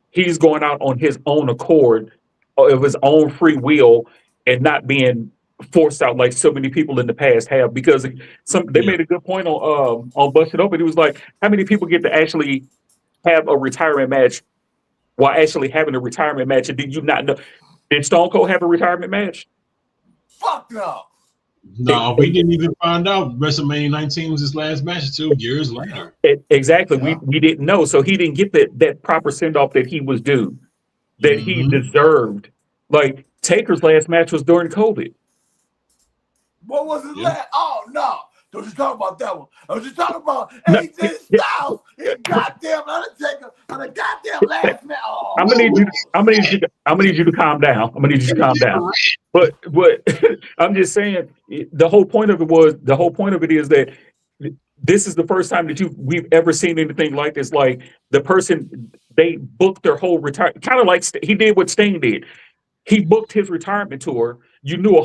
he's going out on his own accord, of his own free will, and not being forced out like so many people in the past have. Because they made a good point on Busted Open. It was like, how many people get to actually have a retirement match while actually having a retirement match? And did you not know? Did Stone Cold have a retirement match? Fuck no. No, we didn't even find out WrestleMania 19 was his last match until years later. Exactly. Yeah. We didn't know. So he didn't get that proper send-off that he was due, that he deserved. Like, Taker's last match was during COVID. What was his last? Oh, no. Don't you talk about that one. I was just talking about AJ Styles and goddamn Undertaker on a goddamn last match. Oh. I'm gonna need you to calm down. I'm gonna need you to calm down. But I'm just saying, the whole point of it is that this is the first time that we've ever seen anything like this. Like, the person, they booked their whole retirement, kind of like he did what Sting did. He booked his retirement tour. You knew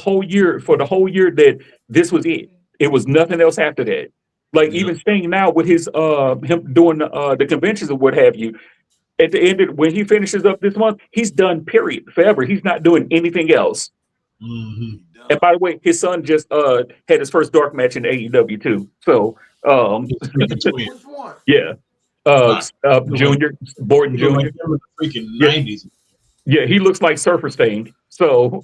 for the whole year that this was it. It was nothing else after that. Like, even Sting now with his him doing the conventions or what have you. At the end when he finishes up this month, he's done. Period. Forever. He's not doing anything else. Mm-hmm. And by the way, his son just had his first dark match in AEW too. So His freaking twin. Which one? yeah, Nah, Junior Borton he look like Junior. him in the freaking Yeah, 90s. yeah, he looks like Surfer Sting. So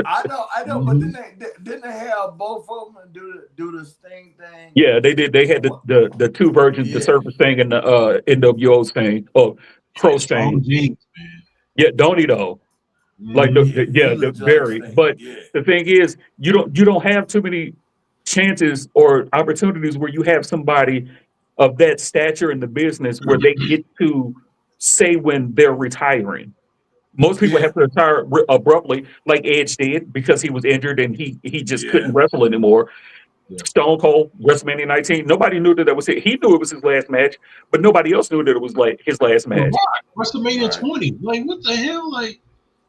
I know, but Mhm. didn't they have both of them and do the Sting thing? yeah, they did. They had the two versions, the Yeah. Surfer Sting and the NWO Sting, or He's Crow got strong Sting. genes, man. Yeah, don't he though? Like Mhm. He the looked like very. Sting. But Yeah. the thing is, you don't have too many chances or opportunities where you have somebody of that stature in the business where they get to say when they're retiring. Most people Yeah. have to retire abruptly, like Edge did, because he was injured and he just Yeah. couldn't wrestle anymore. Yeah. Stone Cold, WrestleMania 19. Nobody knew that was it. He knew it was his last match, but nobody else knew that it was like his last The match. Rock, WrestleMania Right. 20. Like, what the hell? Like,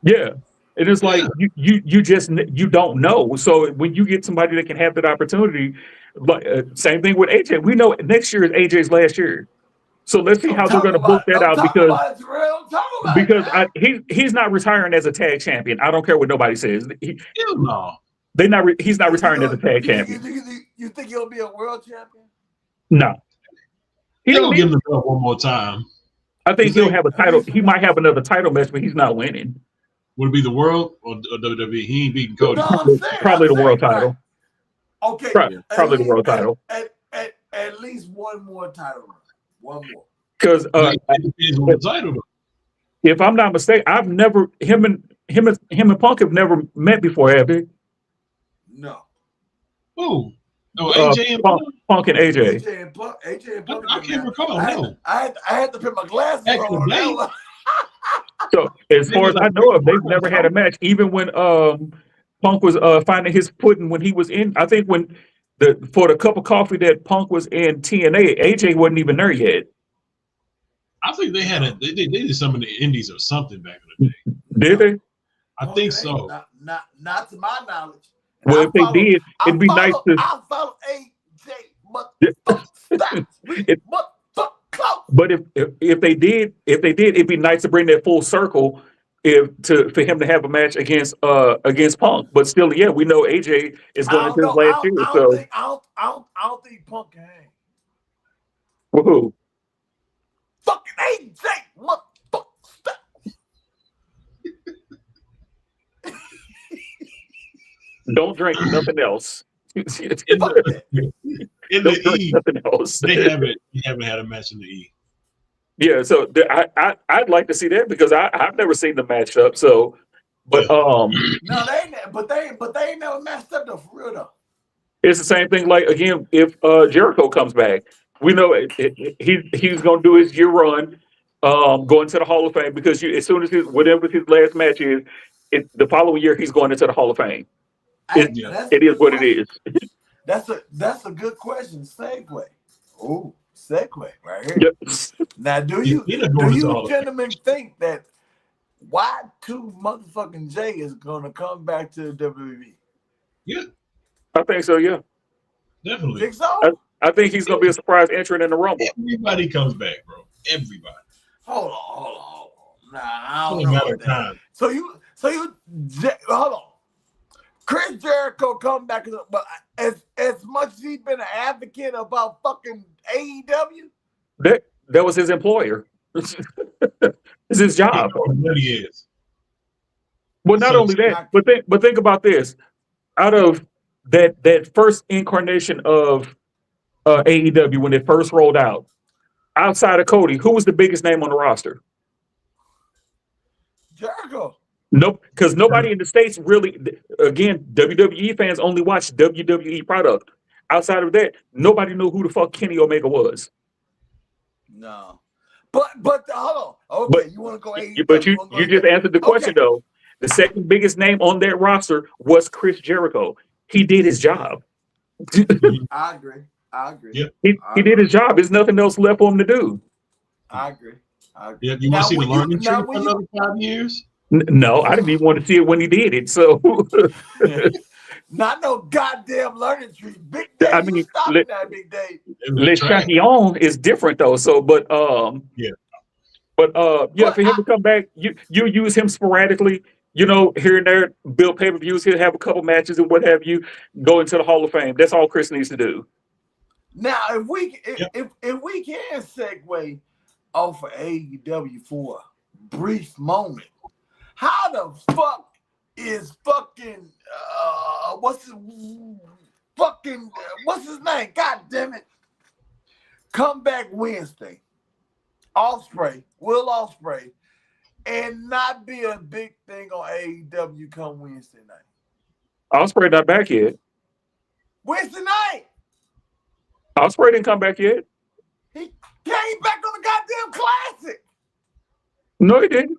Yeah. It is like yeah. you just you don't know. So when you get somebody that can have that opportunity, like same thing with AJ. We know next year is AJ's last year. So let's see Don't how they're talk going to book about it. that Don't out talk because about it, Terrell. Don't talk about it, man. he's not retiring as a tag champion. I don't care what nobody says. Hell no. He's not retiring as a tag champion. You think he'll be a world champion? No, he They're don't gonna need. give him the belt one more time. I think he'll have a At title. least He might have another title match, but he's not winning. Would it be the world or WWE? He ain't beating Cody. No, I'm saying, Probably the world title. Right. Okay, Probably the world title. At least one more title run. One more. Because It depends on the title. if I'm not mistaken, I've never him and Punk have never met before, have they? No. Oh, AJ and Punk and AJ. AJ and Punk. I can't recall. No. I had to put my glasses Back on in the day. that one. So as far as I know of, they've never had a match. Even when Punk was finding his footing when he was in, I think when for the cup of coffee that Punk was in TNA, AJ wasn't even there yet. I think they had they did some in the Indies or something back in the day. Did they? I think so. Not to my knowledge. Well, if they did, it'd be nice to. I follow AJ, But if they did, it'd be nice to bring that full circle. For him to have a match against Punk, but still, yeah, we know AJ is going into his last year. So I don't think Punk can hang. Woohoo! Fucking AJ, motherfucker. Don't drink nothing else. In the E, nothing else. they haven't had a match in the E. Yeah, so I'd like to see that because I've never seen them matched up. So, but No, they ain't never matched up though, for real though. It's the same thing. Like again, if Jericho comes back, we know he's going to do his year run, going to the Hall of Fame because as soon as whatever his last match is, the following year he's going into the Hall of Fame. It is what it is. That's a good question. Segue. Oh, segue right here. Yep. Now, do you gentlemen think that Y2 motherfucking J is gonna come back to the WWE? Yeah, I think so. Yeah, definitely. Think so? I think he's gonna be a surprise entrant in the Rumble. Everybody comes back, bro. Everybody. Hold on. Nah, I It's don't only a know matter about of that. time. So you hold on. Chris Jericho come back, but as much as he's been an advocate about fucking AEW, that was his employer. It's his job. It really is. Well, not only that, but think about this. Out of that first incarnation of AEW when it first rolled out, outside of Cody, who was the biggest name on the roster? Jericho. Nope, because nobody in the States really, again, WWE fans only watch WWE product. Outside of that, nobody knew who the fuck Kenny Omega was. No. But hold on. Okay, you want to go AEW? But you just answered the question, though. The second biggest name on that roster was Chris Jericho. He did his job. I agree. Yep. He did his job. There's nothing else left for him to do. I agree. Yeah, you want to see the learning tree for another 5 years? No, I didn't even want to see it when he did it. So, not no goddamn learning tree. Big Dave, I mean, that Big Dave. Le Champion is different though. So, yeah, for him to come back, you use him sporadically. you know, here and there, build pay-per-views, he'll have a couple matches and what have you, go into the Hall of Fame. That's all Chris needs to do. Now, if we Yep. if we can segue off of AEW for a brief moment, how the fuck is fucking what's his name? God damn it! Comeback Wednesday, Will Ospreay, and not be a big thing on AEW come Wednesday night. Ospreay not back yet. Wednesday night, Ospreay didn't come back yet. he came back on the goddamn classic. No, he didn't.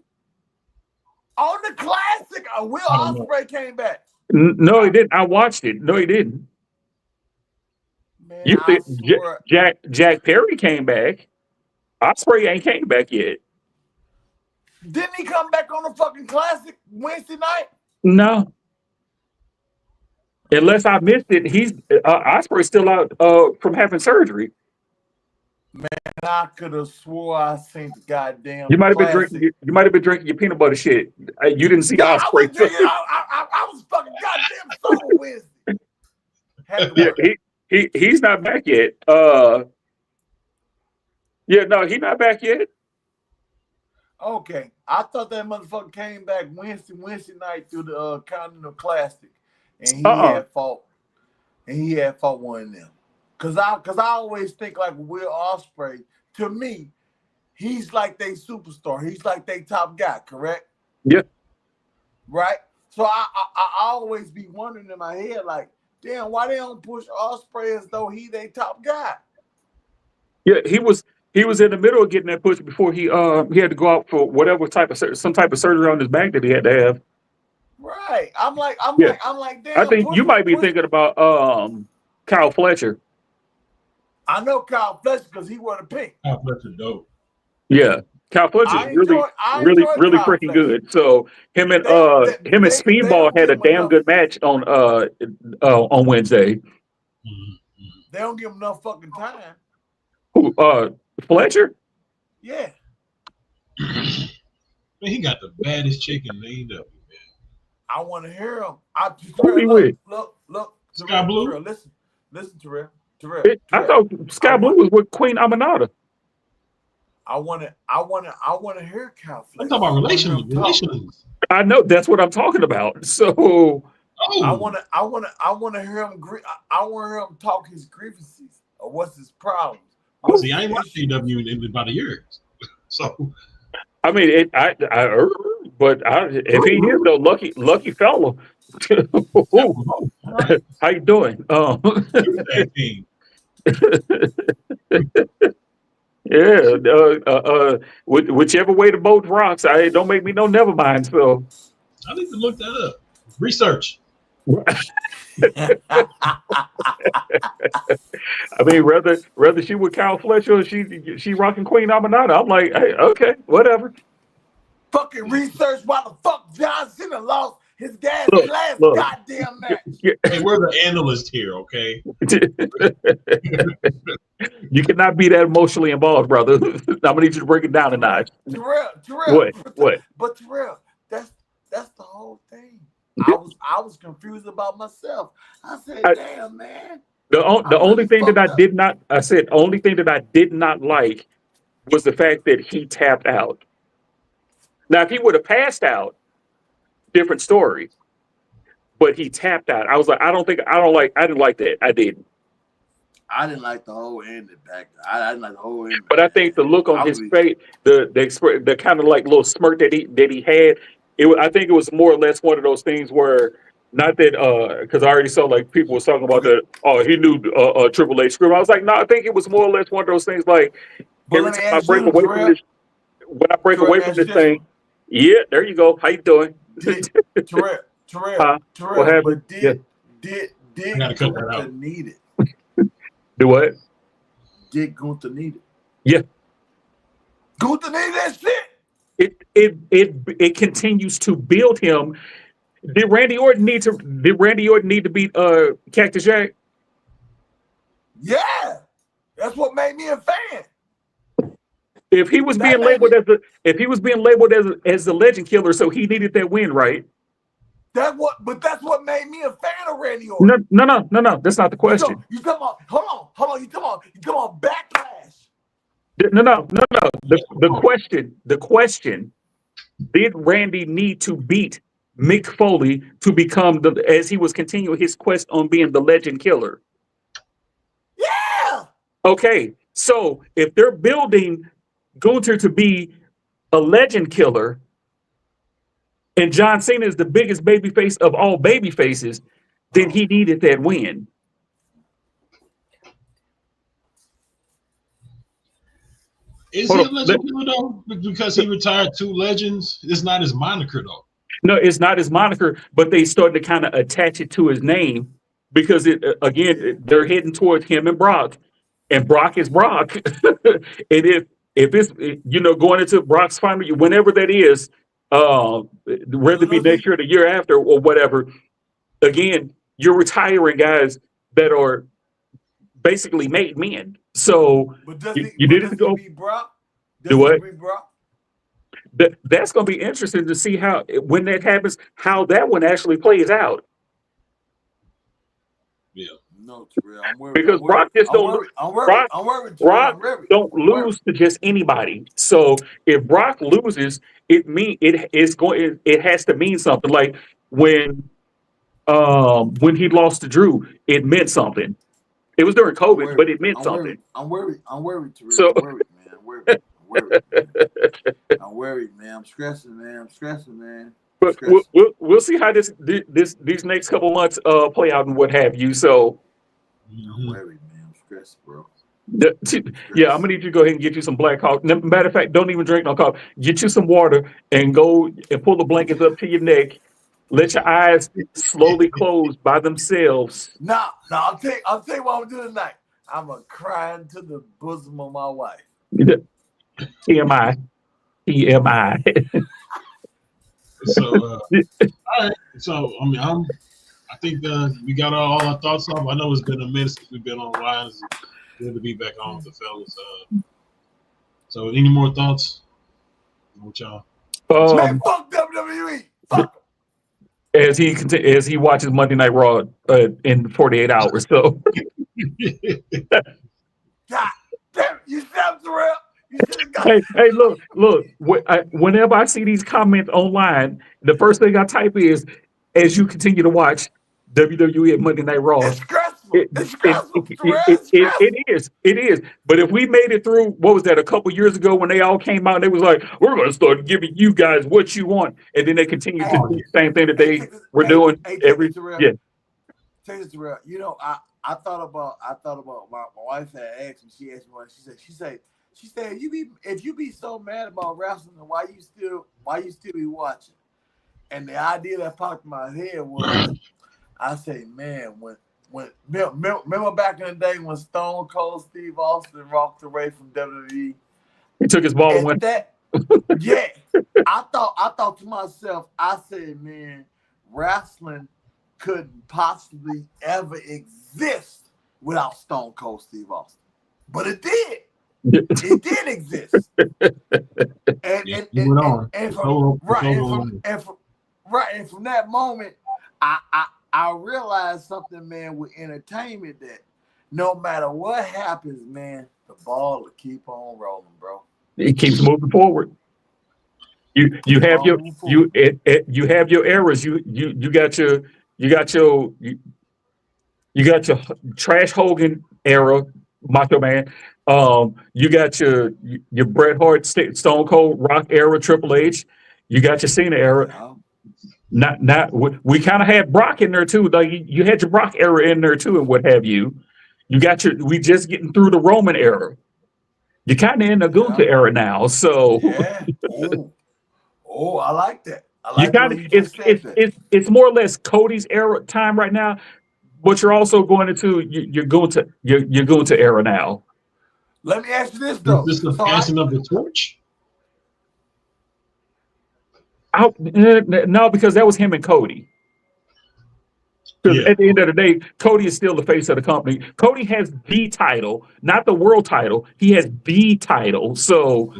On the classic, Will I don't know. Ospreay came back. No, he didn't. I watched it. No, he didn't. Man, You I think swear. Jack Perry came back? Ospreay ain't came back yet. Didn't he come back on the fucking classic Wednesday night? No. Unless I missed it, he's Ospreay's still out from having surgery. And I could have swore I seen the goddamn You might have been classic. drinking. You might have been drinking your peanut butter shit. You didn't see Yeah, I was Ospreay. drinking. I was fucking goddamn sober Wednesday. Had to Yeah, work. he's not back yet. Yeah, no, he's not back yet. Okay, I thought that motherfucker came back Wednesday night through the Continental Classic, and he had fought, one of them. Cause I always think like Will Ospreay. To me, he's like they superstar. He's like they top guy. Correct? Yeah. Right. So I always be wondering in my head like, damn, why they don't push Ospreay as though he they top guy? Yeah, he was in the middle of getting that push before he had to go out for whatever some type of surgery on his back that he had to have. Right. I'm like, damn. I think you might be thinking about Kyle Fletcher. I know Kyle Fletcher because he wore the pink. Kyle Fletcher dope. Yeah, Kyle Fletcher's really Kyle freaking Fletcher. good. So him and Speedball had a damn good match on Wednesday. They don't give him enough fucking time. Who? Fletcher? Yeah. Man, he got the baddest chick in AEW, man. I want to hear him. Look. Sky Blue? Terrell, listen, Terrell. I thought Sky Blue was with Queen Aminata. I want to hear Kyle Fletcher. I'm talking about relations. I know that's what I'm talking about. So I want to hear him. I want to hear him talk his grievances or what's his problems. See, I ain't watched AEW in about a year. So I mean, if he is though, lucky fella. How you doing? Yeah, whichever way the boat rocks, I don't make me no never mind. So I need to look that up. Research. I mean, whether she with Kyle Fletcher or she rocking Queen Aminata, I'm like, hey, okay, whatever. Fucking research why the fuck John Cena lost his last goddamn match. Hey, we're the analyst here, okay? You cannot be that emotionally involved, brother. I'm gonna need you to break it down a notch. Terrell. What? But Terrell, that's the whole thing. I was confused about myself. I said, damn, man. The only thing that I did not like was the fact that he tapped out. Now, if he would have passed out, different story. But he tapped out. I was like, I didn't like that. I didn't. I didn't like the whole ending back. I didn't like the whole ending. But I think the look on his face, the kind of like little smirk that he had, I think it was more or less one of those things where, not that because I already saw like people was talking about that. Oh, he knew Triple H scream. I was like, no, I think it was more or less one of those things like every time I break away from this, when I break away from this thing. Yeah, there you go. How you doing? Terrell. What happened? Did Gunther need it? Do what? Did Gunther need it? Yeah. Gunther needed that shit. It continues to build him. Did Randy Orton need to beat Cactus Jack? Yeah. That's what made me a fan. If he was That being made me. labeled as the if he was being labeled as the legend killer, so he needed that win, right? But that's what made me a fan of Randy No, Orton. no, no, no, no. That's not the You talking question. about? Hold on. You talking about backlash? No, no, no, no. The question. Did Randy need to beat Mick Foley to become as he was continuing his quest on being the legend killer? Yeah. Okay, so if they're building Gunther to be a legend killer, and John Cena is the biggest babyface of all baby faces, then he needed that win. Is Hold he a on. legend killer though? Because he retired 2 legends. It's not his moniker though. No, it's not his moniker, but they started to kind of attach it to his name because they're heading towards him and Brock, and Brock is Brock. And if it's going into Brock's final, whenever that is, whether it be next year, or the year after, or whatever, again, you're retiring guys that are basically made men. So But does you, he? you But needed does to he go beat Brock? do Does he what? beat Brock? That's going to be interesting to see how when that happens, how that one actually plays out. Yeah. No, Terrell. I'm worried. Because Brock just I'm don't worried. I'm worried. Brock I'm worried, Terrell. Brock I'm worried. don't I'm worried. lose to just anybody. So if Brock loses, it has to mean something. Like when he lost to Drew, it meant something. It was during I'm COVID, worried. but it meant I'm worried. something. I'm worried. I'm worried, Terrell. So I'm worried, man. I'm worried. I'm worried, man. I'm worried, man. I'm stressing, man. I'm stressing, man. I'm but we'll, stressing. we'll, we'll see how these next couple months play out and what have you. So I'm worried, man. I'm stressed, bro. yeah, I'm gonna need you to go ahead and get you some black coffee. Matter of fact, don't even drink no coffee. Get you some water and go and pull the blankets up to your neck. Let your eyes slowly close by themselves. I'll tell you what I'm doing tonight. I'm gonna cry into the bosom of my wife. TMI. TMI. So all right. So I think we got all our thoughts off. I know it's been a minute since we've been online. It's good to be back on with the fellas. So any more thoughts? What y'all? Man, fuck WWE. Fuck 'em. As he watches Monday Night Raw in 48 hours. So God damn it. You said Terrell. You should have got hey, look. Whenever I see these comments online, the first thing I type is, as you continue to watch WWE at Monday Night Raw. It's stressful. It, It's it, stressful, it, Terrell. it, It's it, stressful. it is. It is. But if we made it through, what was that, a couple years ago when they all came out and they was like, we're going to start giving you guys what you want. And then they continued to do the same thing that they were doing Take this, Terrell. yeah. Take this, Terrell. You know, I thought about my wife had asked me. She asked me what she said if you be so mad about wrestling, why you still be watching? And the idea that popped in my head was, I say, man, remember back in the day when Stone Cold Steve Austin walked away from WWE? He took his ball and And went. yeah, I thought to myself, I said, man, wrestling couldn't possibly ever exist without Stone Cold Steve Austin. But it did. It did exist. And from that moment, I realized something, man, with entertainment, that no matter what happens, man, the ball will keep on rolling, bro. It keeps moving forward. You have your errors. You got your Trash Hogan era, Macho Man. You got your Bret Hart, Stone Cold, Rock era, Triple H. You got your Cena era. Yeah. Not we kind of had Brock in there too. Like you had your Brock era in there too, and what have you. We just getting through the Roman era. You're kind of in the Gunther era now, so yeah. Oh, I like that. I you like kind the of way you just said that. it's more or less Cody's era time right now, but you're also going into you're going to era now. Let me ask you this Is though. this the passing of the torch? No, because that was him and Cody. Because Yeah. at the end of the day, Cody is still the face of the company. Cody has the title, not the world title. He has the title. So,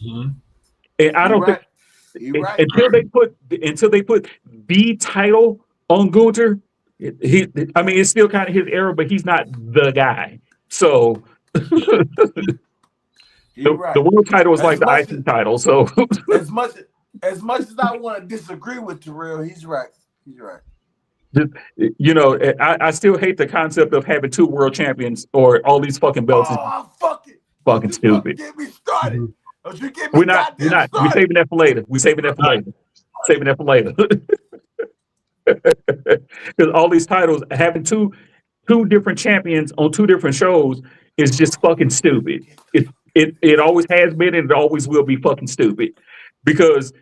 Mhm. and I You don't think right. You right. until they put the title on Gunther, he. I mean, it's still kind of his era, but he's not the guy. So the, You the right. world title is As like the much as IC title. So as much as much as I want to disagree with Terrell, he's right. He's right. just, I still hate the concept of having two world champions or all these fucking belts is Oh, fuck it. Don't fucking you fucking stupid. get me started. Mhm. Don't you get me We're goddamn not. We're started. saving that for later. We're saving that for later. Saving that for later. Because all these titles, having two different champions on two different shows is just fucking stupid. It always has been and it always will be fucking stupid. Because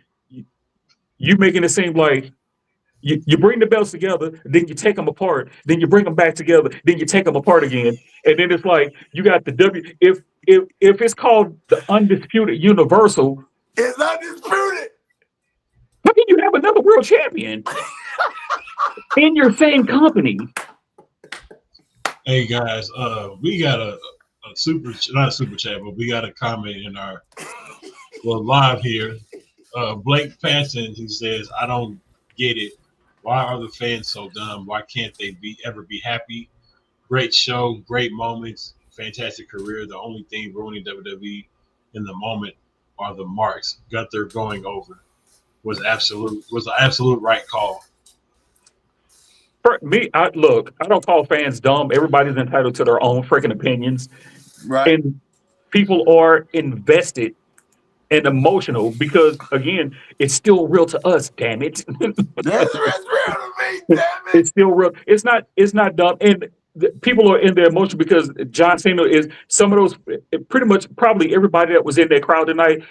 you making it seem like you bring the belts together, then you take them apart, then you bring them back together, then you take them apart again, and then it's like you got the if it's called the undisputed universal, It's undisputed. how can you have another world champion in your same company? Hey guys, we got a super, not a super chat, but we got a comment in our live here. Blake Patton, he says, "I don't get it. Why are the fans so dumb? Why can't they ever be happy? Great show, great moments, fantastic career. The only thing ruining WWE in the moment are the marks. Gunther going over was an absolute right call." For me, I don't call fans dumb. Everybody's entitled to their own freaking opinions, Right. and people are invested and emotional because again, it's still real to us. Damn it, That's real to me, damn it. it's still real. It's not dumb, and people are in their emotion because John Cena is some of those. Pretty much, probably everybody that was in that crowd tonight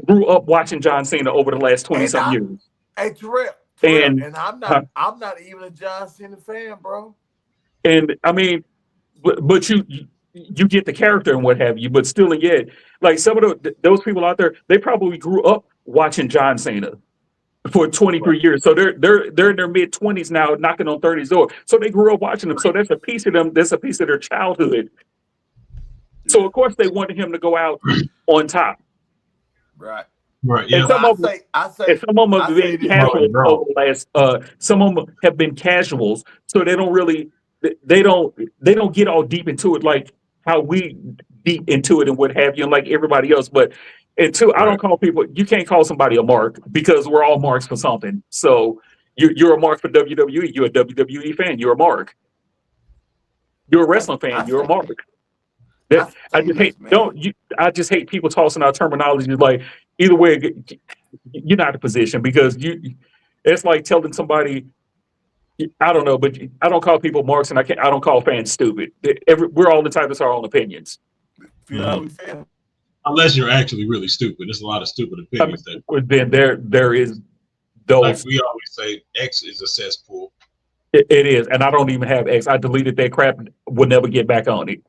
grew up watching John Cena over the last 20 And some years, hey Terrell, and and uh, I'm not even a John Cena fan, bro. and I mean, but you get the character and what have you, but still, and yet, like some of those people out there, they probably grew up watching John Cena for Right. 23 years. So they're in their mid 20s now, knocking on 30's door. So they grew up watching them. So that's a piece of them. That's a piece of their childhood. So of course they wanted him to go out on top. Right. Right. And Yeah. some Well, of them, I and say some of them I have say been this, Right, casuals bro. bro. over the last. Some of them have been casuals, so they don't really. They don't get all deep into it like how we deep into it and what have you, and like everybody else. But and two, I Right. don't call people. You can't call somebody a mark because we're all marks for something. So you're a mark for WWE. You're a WWE fan. You're a mark. You're a wrestling fan. You're a mark. I I say just this, hate man. don't you. I just hate people tossing out terminology like either way. You're not in a position because you. It's like telling somebody I don't know, but I don't call people marks, and I don't call fans stupid. We're all entitled to our own opinions. Feel how we feel. Unless you're actually really stupid. There's a lot of stupid I mean, opinions that, then there is like those. we always say, X is a cesspool. It is, and I don't even have X. I deleted that crap. Will never get back on it.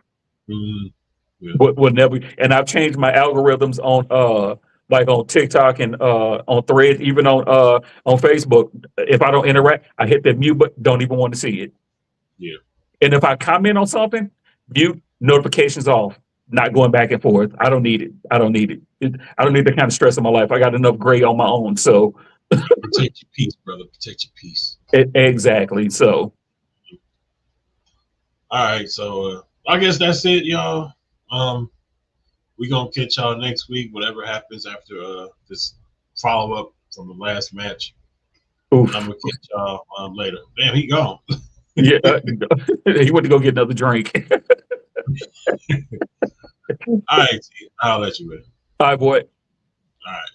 Mm, yeah. Will never. And I've changed my algorithms on like on TikTok and on Threads, even on Facebook. If I don't interact, I hit that mute button. Don't even want to see it. Yeah. And if I comment on something, mute notifications off. Not going back and forth. I don't need it. I don't need it. I don't need that kind of stress in my life. I got enough gray on my own. So Protect your peace, brother. Protect your peace. exactly. So All right. So I guess that's it, y'all. We gonna catch y'all next week. Whatever happens after this follow up from the last match, oof. I'm gonna catch y'all later. Damn, he gone. Yeah, he went to go get another drink. All right, I'll let you in. All right, boy. All right.